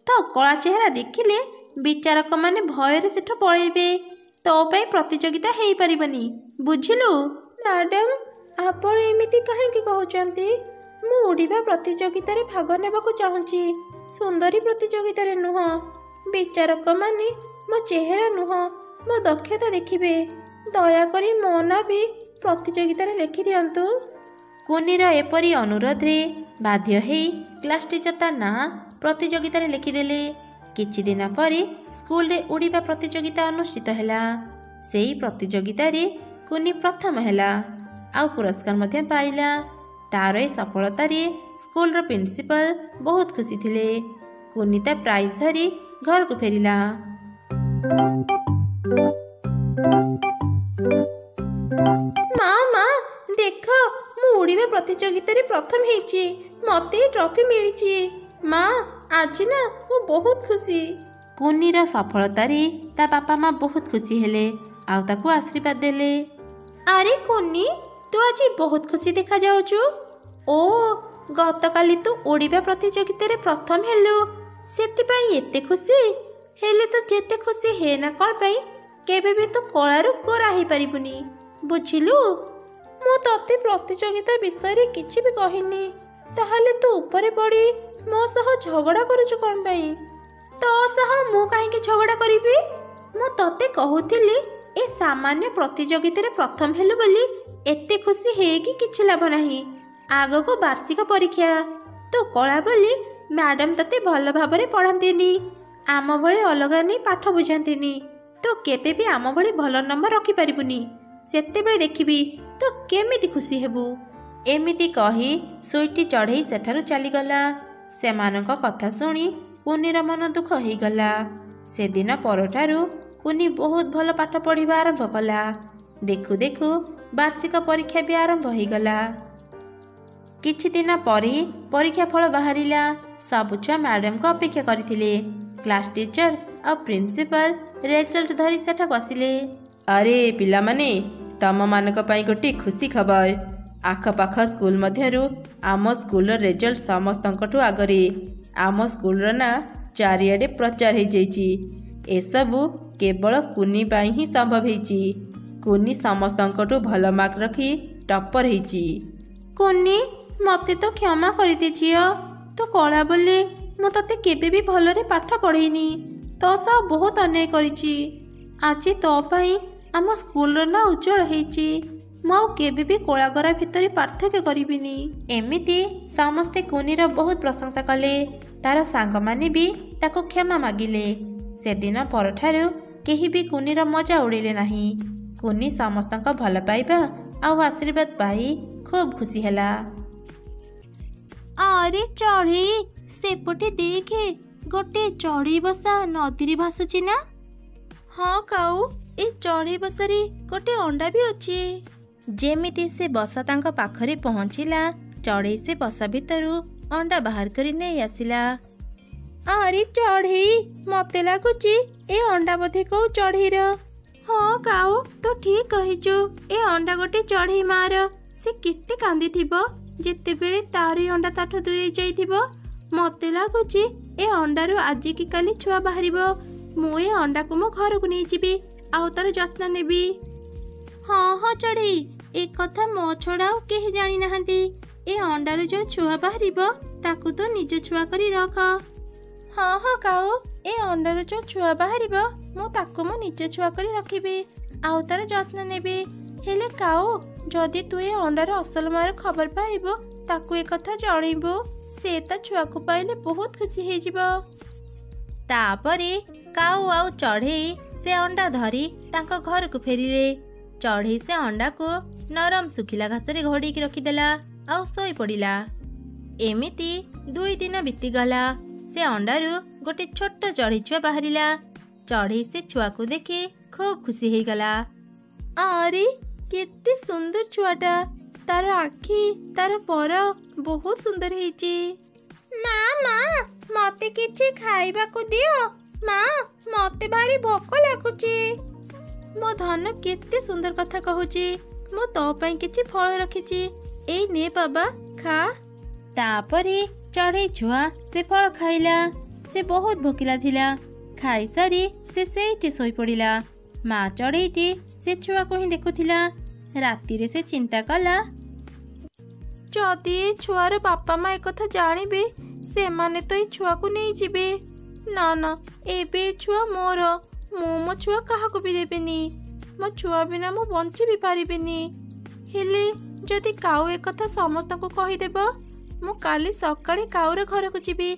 ତୋ କଳା ଚେହେରା ଦେଖିଲେ ବିଚାରକମାନେ ଭୟରେ ସେଠୁ ପଳେଇବେ। ତୋ ପାଇଁ ପ୍ରତିଯୋଗିତା ହେଇପାରିବନି, ବୁଝିଲୁ? ମ୍ୟାଡାମ, ଆପଣ ଏମିତି କାହିଁକି କହୁଛନ୍ତି? ମୁଁ ଉଡ଼ିବା ପ୍ରତିଯୋଗିତାରେ ଭାଗ ନେବାକୁ ଚାହୁଁଛି, ସୁନ୍ଦରୀ ପ୍ରତିଯୋଗିତାରେ ନୁହଁ। ବିଚାରକମାନେ ମୋ ଚେହେରା ନୁହଁ, ମୋ ଦକ୍ଷତା ଦେଖିବେ। ଦୟାକରି ମୋ ନାଁ ବି ପ୍ରତିଯୋଗିତାରେ ଲେଖିଦିଅନ୍ତୁ। କୁନିର ଏପରି ଅନୁରୋଧରେ ବାଧ୍ୟ ହେଇ କ୍ଲାସ୍ ଟିଚର ତା ନାଁ ପ୍ରତିଯୋଗିତାରେ ଲେଖିଦେଲେ। କିଛି ଦିନ ପରେ ସ୍କୁଲରେ ଉଡ଼ିବା ପ୍ରତିଯୋଗିତା ଅନୁଷ୍ଠିତ ହେଲା। ସେହି ପ୍ରତିଯୋଗିତାରେ କୁନି ପ୍ରଥମ ହେଲା ଆଉ ପୁରସ୍କାର ମଧ୍ୟ ପାଇଲା। ତାର ଏ ସଫଳତାରେ ସ୍କୁଲର ପ୍ରିନ୍ସିପାଲ ବହୁତ ଖୁସି ଥିଲେ। କୁନି ତା ପ୍ରାଇଜ୍ ଧରି ଘରକୁ ଫେରିଲା। ମା ଦେଖ, ମୁଁ ଉଡ଼ିବା ପ୍ରତିଯୋଗିତାରେ ପ୍ରଥମ ହେଇଛି। ମତେ ଏ ଟ୍ରଫି ମିଳିଛି। ମା, ଆଜି ନା ମୁଁ ବହୁତ ଖୁସି। କୁନିର ସଫଳତାରେ ତା ବାପା ମା ବହୁତ ଖୁସି ହେଲେ ଆଉ ତାକୁ ଆଶୀର୍ବାଦ ଦେଲେ। ଆରେ କୁନି, ତୁ ଆଜି ବହୁତ ଖୁସି ଦେଖାଯାଉଛୁ। ଓ, ଗତକାଲି ତୁ ଉଡ଼ିବା ପ୍ରତିଯୋଗିତାରେ ପ୍ରଥମ ହେଲୁ, ସେଥିପାଇଁ ଏତେ ଖୁସି। ହେଲେ ତୁ ଯେତେ ଖୁସି ହେନା କ'ଣ ପାଇଁ, କେବେ ବି ତୁ କଳାରୁ ଗୋରା ହେଇପାରିବୁନି, ବୁଝିଲୁ? ମୁଁ ତତେ ପ୍ରତିଯୋଗିତା ବିଷୟରେ କିଛି ବି କହିନି, ତାହେଲେ ତୁ ଉପରେ ପଡ଼ି ମୋ ସହ ଝଗଡ଼ା କରୁଛୁ କ'ଣ ପାଇଁ? ତୋ ସହ ମୁଁ କାହିଁକି ଝଗଡ଼ା କରିବି? ମୁଁ ତତେ କହୁଥିଲି ଏ ସାମାନ୍ୟ ପ୍ରତିଯୋଗିତାରେ ପ୍ରଥମ ହେଲୁ ବୋଲି ଏତେ ଖୁସି ହେଇକି କିଛି ଲାଭ ନାହିଁ। ଆଗକୁ ବାର୍ଷିକ ପରୀକ୍ଷା। ତୁ କଳା ବୋଲି ମ୍ୟାଡ଼ାମ ତତେ ଭଲ ଭାବରେ ପଢ଼ାନ୍ତିନି, ଆମ ଭଳି ଅଲଗା ନେଇ ପାଠ ବୁଝାନ୍ତିନି। ତୁ କେବେ ବି ଆମ ଭଳି ଭଲ ନମ୍ବର ରଖିପାରିବୁନି। ସେତେବେଳେ ଦେଖିବି ତୁ କେମିତି ଖୁସି ହେବୁ। ଏମିତି କହି ସୁଇଟି ଚଢ଼େଇ ସେଠାରୁ ଚାଲିଗଲା। ସେମାନଙ୍କ କଥା ଶୁଣି କୁନିର ମନ ଦୁଃଖ ହେଇଗଲା। ସେଦିନ ପରଠାରୁ କୁନି ବହୁତ ଭଲ ପାଠ ପଢ଼ିବା ଆରମ୍ଭ କଲା। ଦେଖୁ ଦେଖୁ ବାର୍ଷିକ ପରୀକ୍ଷା ବି ଆରମ୍ଭ ହେଇଗଲା। କିଛି ଦିନ ପରେ ପରୀକ୍ଷା ଫଳ ବାହାରିଲା। ସବୁ ଛୁଆ ମ୍ୟାଡ଼ାମଙ୍କୁ ଅପେକ୍ଷା କରିଥିଲେ। କ୍ଲାସ୍ ଟିଚର ଆଉ ପ୍ରିନ୍ସିପାଲ ରେଜଲ୍ଟ ଧରି ସେଠାକୁ ଆସିଲେ। ଆରେ ପିଲାମାନେ, ତମମାନଙ୍କ ପାଇଁ ଗୋଟିଏ ଖୁସି ଖବର। ଆଖପାଖ ସ୍କୁଲ ମଧ୍ୟରୁ ଆମ ସ୍କୁଲର ରେଜଲ୍ଟ ସମସ୍ତଙ୍କଠୁ ଆଗରେ। ଆମ ସ୍କୁଲର ନାଁ ଚାରିଆଡ଼େ ପ୍ରଚାର ହେଇଯାଇଛି। ଏସବୁ କେବଳ କୁନି ପାଇଁ ହିଁ ସମ୍ଭବ ହେଇଛି। କୁନି ସମସ୍ତଙ୍କଠୁ ଭଲ ମାର୍କ ରଖି ଟପର ହେଇଛି। କୁନି, ମତେ ତ କ୍ଷମା କରିଦେ ଝିଅ। ତୁ କଳା ବୋଲି ମୁଁ ତତେ କେବେ ବି ଭଲରେ ପାଠ ପଢ଼େଇନି। ତୋ ସହ ବହୁତ ଅନ୍ୟାୟ କରିଛି। ଆଜି ତୋ ପାଇଁ ଆମ ସ୍କୁଲର ନାଁ ଉଜ୍ଜଳ ହେଇଛି। ମୁଁ ଆଉ କେବେ ବି କଳା ଗୋରା ଭିତରେ ପାର୍ଥକ୍ୟ କରିବିନି। ଏମିତି ସମସ୍ତେ କୁନିର ବହୁତ ପ୍ରଶଂସା କଲେ। ତାର ସାଙ୍ଗମାନେ ବି ତାକୁ କ୍ଷମା ମାଗିଲେ। ସେଦିନ ପରଠାରୁ କେହି ବି କୁନିର ମଜା ଉଡ଼େଇଲେ ନାହିଁ। କୁନି ସମସ୍ତଙ୍କ ଭଲ ପାଇବା ଆଉ ଆଶୀର୍ବାଦ ପାଇ ଖୁବ୍ ଖୁସି ହେଲା। ଆରେ ଚଢ଼େଇ, ସେପଟେ ଦେଖେ, ଗୋଟେ ଚଢ଼େଇ ବସା ନଦୀରେ ଭାସୁଛି ନା? ହଁ କାଉ, ଏ ଚଢ଼େଇ ବସାରେ ଗୋଟେ ଅଣ୍ଡା ବି ଅଛି। ଯେମିତି ସେ ବସା ତାଙ୍କ ପାଖରେ ପହଞ୍ଚିଲା, ଚଢ଼େଇ ସେ ବସା ଭିତରୁ ଅଣ୍ଡା ବାହାର କରି ନେଇ ଆସିଲା। ଆରେ ଚଢ଼େଇ, ମତେ ଲାଗୁଛି ଏ ଅଣ୍ଡା ବୋଧେ କୋଉ ଚଢ଼େଇର। ହଁ କାଉ, ତୁ ଠିକ କହିଛୁ। ଏ ଅଣ୍ଡା ଗୋଟେ ଚଢ଼େଇ ମାର। ସେ କେତେ କାନ୍ଦିଥିବ ଯେତେବେଳେ ତାର ଏ ଅଣ୍ଡା ତାଠୁ ଦୂରେଇ ଯାଇଥିବ। ମତେ ଲାଗୁଛି ଏ ଅଣ୍ଡାରୁ ଆଜି କି କାଲି ଛୁଆ ବାହାରିବ। ମୁଁ ଏ ଅଣ୍ଡାକୁ ମୋ ଘରକୁ ନେଇଯିବି ଆଉ ତାର ଯତ୍ନ ନେବି। ହଁ ଚଢ଼େଇ, ଏ କଥା ମୋ ଛଡ଼ା ଆଉ କେହି ଜାଣିନାହାନ୍ତି। ଏ ଅଣ୍ଡାରୁ ଯୋଉ ଛୁଆ ବାହାରିବ ତାକୁ ତ ନିଜ ଛୁଆ କରି ରଖ। ହଁ କାଉ, ଏ ଅଣ୍ଡାରୁ ଯୋଉ ଛୁଆ ବାହାରିବ ମୁଁ ତାକୁ ମୋ ନିଜ ଛୁଆ କରି ରଖିବି ଆଉ ତାର ଯତ୍ନ ନେବି। ହେଲେ କାଉ, ଯଦି ତୁ ଏ ଅଣ୍ଡାର ଅସଲ ମାର ଖବର ପାଇବୁ ତାକୁ ଏ କଥା ଜଣେଇବୁ। ସେ ତା ଛୁଆକୁ ପାଇଲେ ବହୁତ ଖୁସି ହେଇଯିବ। ତାପରେ କାଉ ଆଉ ଚଢ଼େଇ ସେ ଅଣ୍ଡା ଧରି ତାଙ୍କ ଘରକୁ ଫେରିଲେ। ଚଢ଼େଇ ସେ ଅଣ୍ଡାକୁ ନରମ ଶୁଖିଲା ଘାସରେ ଘୋଡ଼େଇକି ରଖିଦେଲା ଆଉ ଶୋଇ ପଡ଼ିଲା। ଏମିତି 2 ଦିନ ବିତିଗଲା। ସେ ଅଣ୍ଡାରୁ ଗୋଟେ ଛୋଟ ଚଢ଼େଇ ଛୁଆ ବାହାରିଲା। ଚଢ଼େଇ ସେ ଛୁଆକୁ ଦେଖି ଖୁବ୍ ଖୁସି ହେଇଗଲା। ଆରେ କେତେ ସୁନ୍ଦର ଛୁଆଟା। ତାର ଆଖି, ତାର ପର ବହୁତ ସୁନ୍ଦର ହେଇଛି। ମା, ମତେ କିଛି ଖାଇବାକୁ ଦିଅ। ମା, ମତେ ଭାରି ଭୋକ ଲାଗୁଛି। ମୋ ଧନ କେତେ ସୁନ୍ଦର କଥା କହୁଛି। ମୁଁ ତୋ ପାଇଁ କିଛି ଫଳ ରଖିଛି। ଏଇ ନେ ବାବା, ଖା। ତାପରେ ଚଢ଼େଇ ଛୁଆ ସେ ଫଳ ଖାଇଲା। ସେ ବହୁତ ଭୋକିଲା ଥିଲା। ଖାଇସାରି ସେ ସେଇଠି ଶୋଇପଡ଼ିଲା। ମା ଚଢ଼େଇଟି ସେ ଛୁଆକୁ ହିଁ ଦେଖୁଥିଲା। ରାତିରେ ସେ ଚିନ୍ତା କଲା, ଯଦି ଏ ଛୁଆର ବାପା ମା ଏକଥା ଜାଣିବେ, ସେମାନେ ତ ଏ ଛୁଆକୁ ନେଇଯିବେ। ନା, ଏବେ ଏ ଛୁଆ ମୋର। ମୁଁ ମୋ ଛୁଆ କାହାକୁ ବି ଦେବିନି। ମୋ ଛୁଆ ବିନା ମୁଁ ବଞ୍ଚି ବି ପାରିବିନି। ହେଲେ ଯଦି କାଉ ଏକଥା ସମସ୍ତଙ୍କୁ କହିଦେବ, ମୁଁ କାଲି ସକାଳେ କାଉର ଘରକୁ ଯିବି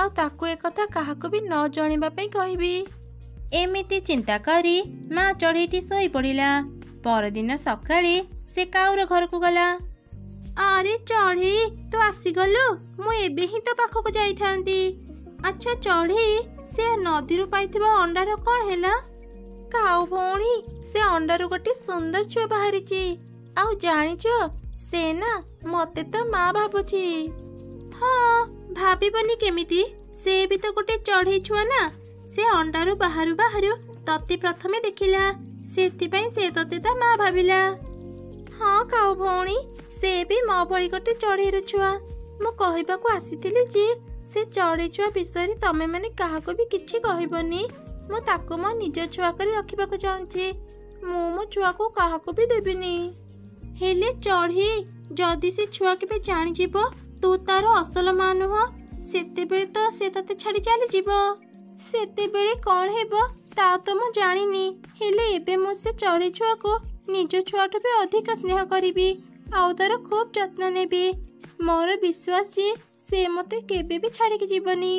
ଆଉ ତାକୁ ଏକଥା କାହାକୁ ବି ନ ଜଣାଇବା ପାଇଁ କହିବି। ଏମିତି ଚିନ୍ତା କରି ମା ଚଢ଼େଇଟି ଶୋଇପଡ଼ିଲା। ପରଦିନ ସକାଳେ ସେ କାଉର ଘରକୁ ଗଲା। ଆରେ ଚଢ଼େଇ, ତୁ ଆସିଗଲୁ? ମୁଁ ଏବେ ହିଁ ତୋ ପାଖକୁ ଯାଇଥାନ୍ତି। ଆଚ୍ଛା ଚଢ଼େଇ, ସେ ନଦୀରୁ ପାଇଥିବା ଅଣ୍ଡାର କ'ଣ ହେଲା? କାଉ ଭଉଣୀ, ସେ ଅଣ୍ଡାରୁ ଗୋଟେ ସୁନ୍ଦର ଛୁଆ ବାହାରିଛି। ଆଉ ଜାଣିଛ, ସେ ନା ମତେ ତ ମା ଭାବୁଛି। ହଁ, ଭାବିବନି କେମିତି? ସେ ବି ତ ଗୋଟେ ଚଢ଼େଇ ଛୁଆ ନା। ସେ ଅଣ୍ଡାରୁ ବାହାରୁ ବାହାରୁ ତତେ ପ୍ରଥମେ ଦେଖିଲା, ସେଥିପାଇଁ ସେ ତତେ ତା ମା ଭାବିଲା। ହଁ କାଉ ଭଉଣୀ, ସେ ବି ମୋ ଭଳି ଗୋଟେ ଚଢ଼େଇର ଛୁଆ। ମୁଁ କହିବାକୁ ଆସିଥିଲି ଯେ ସେ ଚଢ଼େଇ ଛୁଆ ବିଷୟରେ ତମେ ମାନେ କାହାକୁ ବି କିଛି କହିବନି। ମୁଁ ତାକୁ ମୋ ନିଜ ଛୁଆ କରି ରଖିବାକୁ ଚାହୁଁଛି। ମୁଁ ମୋ ଛୁଆକୁ କାହାକୁ ବି ଦେବିନି। ହେଲେ ଚଢ଼େଇ, ଯଦି ସେ ଛୁଆ କେବେ ଜାଣିଯିବ ତୁ ତାର ଅସଲ ମା ନୁହଁ, ସେତେବେଳେ ତ ସେ ତତେ ଛାଡ଼ି ଚାଲିଯିବ। ସେତେବେଳେ କ'ଣ ହେବ ତା ତ ମୁଁ ଜାଣିନି। ହେଲେ ଏବେ ମୁଁ ସେ ଚଢ଼େଇ ଛୁଆକୁ ନିଜ ଛୁଆଠୁ ବି ଅଧିକ ସ୍ନେହ କରିବି ଆଉ ତାର ଖୁବ୍ ଯତ୍ନ ନେବି। ମୋର ବିଶ୍ୱାସ ଯେ ସେ ମୋତେ କେବେ ବି ଛାଡ଼ିକି ଯିବନି।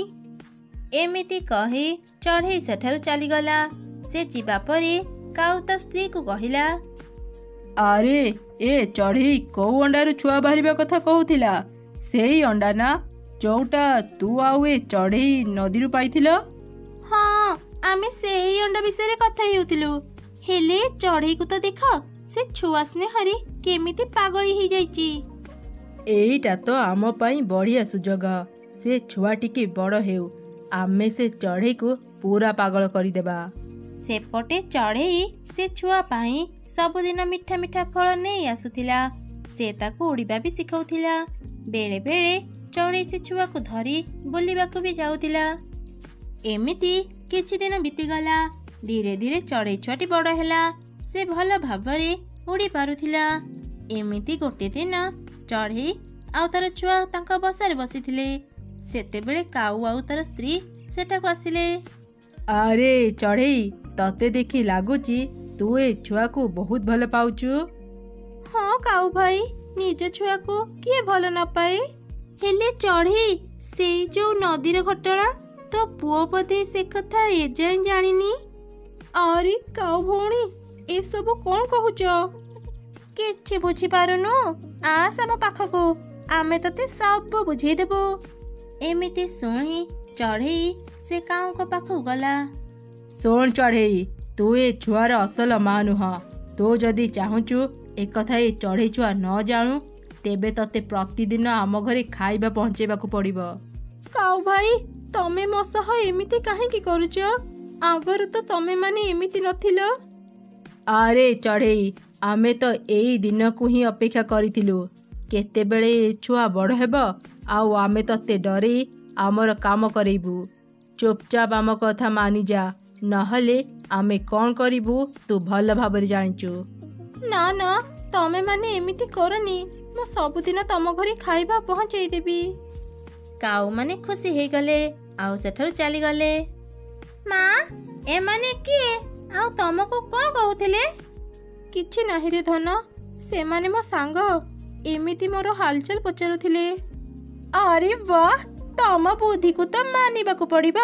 ଏମିତି କହି ଚଢ଼େଇ ସେଠାରୁ ଚାଲିଗଲା। ସେ ଯିବା ପରେ କାଉ ତା ସ୍ତ୍ରୀକୁ କହିଲା, ଆରେ ଏ ଚଢ଼େଇ କୋଉ ଅଣ୍ଡାରୁ ଛୁଆ ବାହାରିବା କଥା କହୁଥିଲା? ସେଇ ଅଣ୍ଡା ନା ଯୋଉଟା ତୁ ଆଉ ଏ ଚଢ଼େଇ ନଦୀରୁ ପାଇଥିଲ? ହଁ, ଆମେ ସେହି ଅଣ୍ଡା ବିଷୟରେ କଥା ହେଉଥିଲୁ। ହେଲେ ଚଢ଼େଇକୁ ତ ଦେଖ, ସେ ଛୁଆ ସ୍ନେହରେ କେମିତି ପାଗଳି ହେଇଯାଇଛି। ଏଇଟା ତ ଆମ ପାଇଁ ବଢ଼ିଆ ସୁଯୋଗ। ସେ ଛୁଆ ଟିକେ ବଡ଼ ହେଉ, ଆମେ ସେ ଚଢ଼େଇକୁ ପୁରା ପାଗଳ କରିଦେବା। ସେପଟେ ଚଢ଼େଇ ସେ ଛୁଆ ପାଇଁ ସବୁଦିନ ମିଠା ମିଠା ଫଳ ନେଇ ଆସୁଥିଲା। ସେ ତାକୁ ଉଡ଼ିବା ବି ଶିଖାଉଥିଲା। ବେଳେ ବେଳେ ଚଢ଼େଇ ସେ ଛୁଆକୁ ଧରି ବୁଲିବାକୁ ବି ଯାଉଥିଲା। ଏମିତି କିଛି ଦିନ ବିତିଗଲା। ଧୀରେ ଧୀରେ ଚଢ଼େଇ ଛୁଆଟି ବଡ଼ ହେଲା। ସେ ଭଲ ଭାବରେ ଉଡ଼ି ପାରୁଥିଲା। ଏମିତି ଗୋଟେ ଦିନ ଚଢ଼େଇ ଆଉ ତାର ଛୁଆ ତାଙ୍କ ବସାରେ ବସିଥିଲେ। ସେତେବେଳେ କାଉ ଆଉ ତାର ସ୍ତ୍ରୀ ସେଠାକୁ ଆସିଲେ। ଆରେ ଚଢ଼େଇ, ତତେ ଦେଖି ଲାଗୁଛି ତୁ ଏ ଛୁଆକୁ ବହୁତ ଭଲ ପାଉଛୁ। ହଁ କାଉ ଭାଇ, ନିଜ ଛୁଆକୁ କିଏ ଭଲ ନ ପାଏ? ହେଲେ ଚଢ଼େଇ, ସେଇ ଯୋଉ ନଦୀର ଘଟଣା, ତୋ ପୁଅ ବୋଧେ ସେ କଥା ଏଯାଏଁ ଜାଣିନି। ଆରେ କାଉ ଭଉଣୀ, ଏସବୁ କ'ଣ କହୁଛ? କିଛି ବୁଝିପାରୁନୁ? ଆସ ଆମ ପାଖକୁ, ଆମେ ତତେ ସବୁ ବୁଝେଇଦେବୁ। ଏମିତି ଶୁଣି ଚଢ଼େଇ ସେ କାଉଙ୍କ ପାଖକୁ ଗଲା। ଶୁଣ ଚଢ଼େଇ, ତୁ ଏ ଛୁଆର ଅସଲ ମା ନୁହଁ। ତୁ ଯଦି ଚାହୁଁଛୁ ଏକଥା ଏ ଚଢ଼େଇ ଛୁଆ ନ ଜାଣୁ, ତେବେ ତତେ ପ୍ରତିଦିନ ଆମ ଘରେ ଖାଇବା ପହଞ୍ଚେଇବାକୁ ପଡ଼ିବ। କାଉ ଭାଇ, ତମେ ମୋ ସହ ଏମିତି କାହିଁକି କରୁଛ? ଆଗରୁ ତ ତମେ ମାନେ ଏମିତି ନଥିଲ। ଆରେ ଚଢ଼େଇ, ଆମେ ତ ଏଇ ଦିନକୁ ହିଁ ଅପେକ୍ଷା କରିଥିଲୁ। କେତେବେଳେ ଏ ଛୁଆ ବଡ଼ ହେବ ଆଉ ଆମେ ତତେ ଡରେଇ ଆମର କାମ କରେଇବୁ। ଚୁପଚାପ ଆମ କଥା ମାନିଯା, ନହେଲେ ଆମେ କ'ଣ କରିବୁ ତୁ ଭଲ ଭାବରେ ଜାଣିଛୁ। ନା ନା, ତମେ ମାନେ ଏମିତି କରନି। ମୁଁ ସବୁଦିନ ତମ ଘରେ ଖାଇବା ପହଞ୍ଚେଇଦେବି। କାଉମାନେ ଖୁସି ହେଇଗଲେ ଆଉ ସେଠାରୁ ଚାଲିଗଲେ। ମା, ଏମାନେ କିଏ? ଆଉ ତମକୁ କ'ଣ କହୁଥିଲେ? କିଛି ନାହିଁ ରେ ଧନ, ସେମାନେ ମୋ ସାଙ୍ଗ। ଏମିତି ମୋର ହାଲଚାଲ ପଚାରୁଥିଲେ। ଆରେ ବାଃ, ତମ ବୁଦ୍ଧିକୁ ତ ମାନିବାକୁ ପଡ଼ିବ।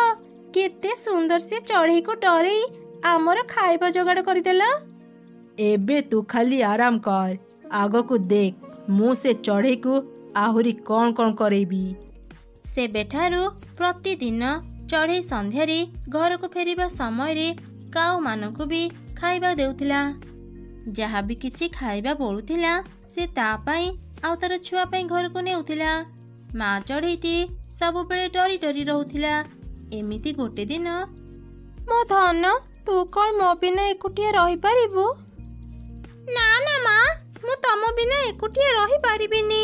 କେତେ ସୁନ୍ଦର ସେ ଚଢ଼େଇକୁ ଡରେଇ ଆମର ଖାଇବା ଯୋଗାଡ଼ କରିଦେଲା। ଏବେ ତୁ ଖାଲି ଆରାମ କର, ଆଗକୁ ଦେଖ ମୁଁ ସେ ଚଢ଼େଇକୁ ଆହୁରି କ'ଣ କ'ଣ କରେଇବି। ସେବେଠାରୁ ପ୍ରତିଦିନ ଚଢ଼େଇ ସନ୍ଧ୍ୟାରେ ଘରକୁ ଫେରିବା ସମୟରେ କାଉମାନଙ୍କୁ ବି ଖାଇବା ଦେଉଥିଲା। ଯାହା ବି କିଛି ଖାଇବା ବଳୁଥିଲା ସେ ତା ପାଇଁ ଆଉ ତାର ଛୁଆ ପାଇଁ ଘରକୁ ନେଉଥିଲା। ମା ଚଢ଼େଇଟି ସବୁବେଳେ ଡରି ଡରି ରହୁଥିଲା। ଏମିତି ଗୋଟେ ଦିନ, ମୋ ଧନ, ତୁ କ'ଣ ମୋ ବିନା ଏକୁଟିଆ ରହିପାରିବୁ? ନା ନା ମା, ମୁଁ ତମ ବିନା ଏକୁଟିଆ ରହିପାରିବିନି।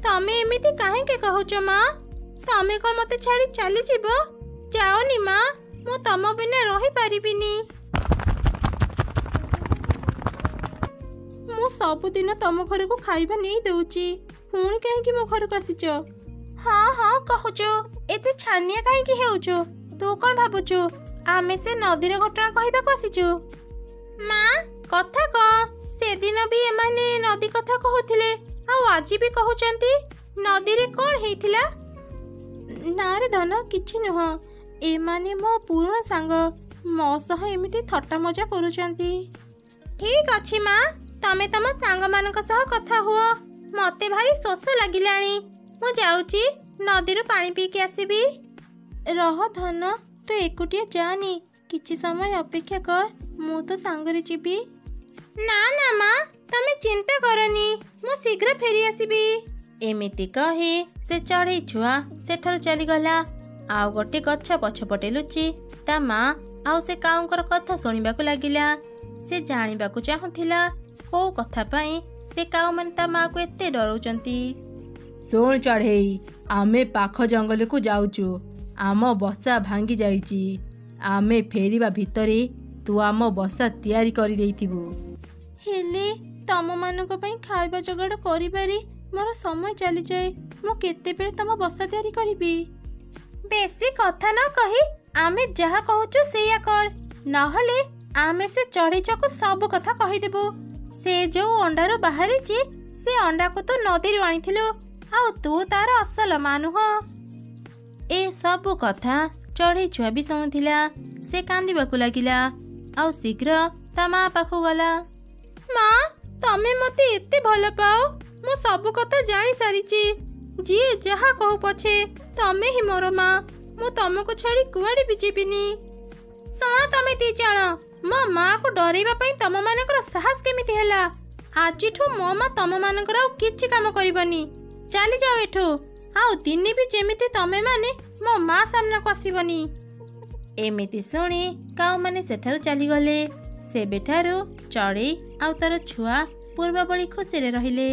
ତମେ ଏମିତି କାହିଁକି କହୁଛ ମା? ତମେ କ'ଣ ମୋତେ ଛାଡ଼ି ଚାଲିଯିବ? ଯାଅନି ମା, ମୁଁ ତମ ବିନା ରହିପାରିବିନି। ମୁଁ ସବୁଦିନ ତମ ଘରକୁ ଖାଇବା ନେଇ ଦେଉଛି, ପୁଣି କାହିଁକି ମୋ ଘରକୁ ଆସିଛ? ହଁ ହଁ କହୁଛୁ, ଏତେ ଛାନିଆ କାହିଁକି ହେଉଛୁ? ତୁ କ'ଣ ଭାବୁଛୁ ଆମେ ସେ ନଦୀର ଘଟଣା କହିବାକୁ ଆସିଛୁ? ମା, କଥା କ'ଣ? ସେଦିନ ବି ଏମାନେ ନଦୀ କଥା କହୁଥିଲେ ଆଉ ଆଜି ବି କହୁଛନ୍ତି। ନଦୀରେ କ'ଣ ହେଇଥିଲା? ନା ରେ ଧନ, କିଛି ନୁହଁ। ଏମାନେ ମୋ ପୁରୁଣା ସାଙ୍ଗ, ମୋ ସହ ଏମିତି ଥଟ୍ଟା ମଜା କରୁଛନ୍ତି। ଠିକ୍ ଅଛି ମା, ତମେ ତମ ସାଙ୍ଗମାନଙ୍କ ସହ କଥା ହୁଅ। ମତେ ଭାରି ଶୋଷ ଲାଗିଲାଣି। ମୁଁ ଯାଉଛି, ନଦୀରୁ ପାଣି ପିଇକି ଆସିବି। ରହ ଧନ, ତୁ ଏକୁଟିଆ ଯାନି, କିଛି ସମୟ ଅପେକ୍ଷା କର, ମୁଁ ତ ସାଙ୍ଗରେ ଯିବି। ନା ନା ମା, ତମେ ଚିନ୍ତା କରନି, ମୁଁ ଶୀଘ୍ର ଫେରି ଆସିବି। ଏମିତି କହି ସେ ଚଢ଼େଇ ଛୁଆ ସେଠାରୁ ଚାଲିଗଲା। ଆଉ ଗୋଟେ ଗଛ ପଛପଟେ ଲୁଚି ତା ମା ଆଉ ସେ କାଉଙ୍କର କଥା ଶୁଣିବାକୁ ଲାଗିଲା। ସେ ଜାଣିବାକୁ ଚାହୁଁଥିଲା କୋଉ କଥା ପାଇଁ ସେ କାଉମାନେ ତା ମାକୁ ଏତେ ଡରଉଛନ୍ତି। ଶୁଣ ଚଢ଼େଇ, ଆମେ ପାଖ ଜଙ୍ଗଲକୁ ଯାଉଛୁ। ଆମ ବସା ଭାଙ୍ଗି ଯାଇଛି। ଆମେ ଫେରିବା ଭିତରେ ତୁ ଆମ ବସା ତିଆରି କରିଦେଇଥିବୁ। ହେଲେ ତମମାନଙ୍କ ପାଇଁ ଖାଇବା ଯୋଗାଡ଼ କରିବାରେ ମୋର ସମୟ ଚାଲିଯାଏ। ମୁଁ କେତେବେଳେ ତମ ବସା ତିଆରି କରିବି? ବେଶୀ କଥା ନ କହି ଆମେ ଯାହା କହୁଛୁ ସେଇଆ କର, ନହେଲେ ଆମେ ସେ ଚଢ଼େଇଛୁଆକୁ ସବୁ କଥା କହିଦେବୁ। ସେ ଯୋଉ ଅଣ୍ଡାରୁ ବାହାରିଛି ସେ ଅଣ୍ଡାକୁ ତୁ ନଦୀରୁ ଆଣିଥିଲୁ, ଆଉ ତୁ ତାର ଅସଲ ମା ନୁହଁ। ଏ ସବୁ କଥା ଚଢ଼େଇ ଛୁଆ ବି ଶୁଣୁଥିଲା। ସେ କାନ୍ଦିବାକୁ ଲାଗିଲା ଆଉ ଶୀଘ୍ର ତା ମା ପାଖକୁ ଗଲା। ମା, ତମେ ମତେ ଏତେ ଭଲ ପାଅ, ମୁଁ ସବୁ କଥା ଜାଣି ସାରିଛି। ଯିଏ ଯାହା କହୁ ପଛେ ତମେ ହିଁ ମୋର ମା। ମୁଁ ତମକୁ ଛାଡ଼ି କୁଆଡ଼େ ବି ଯିବିନି। ଶୁଣ ତମେ ଦି ଜଣ, ମୋ ମାକୁ ଡରେଇବା ପାଇଁ ତମମାନଙ୍କର ସାହସ କେମିତି ହେଲା? ଆଜିଠୁ ମୋ ମା ତମମାନଙ୍କର ଆଉ କିଛି କାମ କରିବନି। ଚାଲିଯାଅ ଏଠୁ, ଆଉ ଦିନେ ବି ଯେମିତି ତମେମାନେ ମୋ ମା ସାମ୍ନାକୁ ଆସିବନି। ଏମିତି ଶୁଣି କାଉମାନେ ସେଠାରୁ ଚାଲିଗଲେ। ସେବେଠାରୁ ଚଢ଼େଇ ଆଉ ତାର ଛୁଆ ପୂର୍ବ ଭଳି ଖୁସିରେ ରହିଲେ।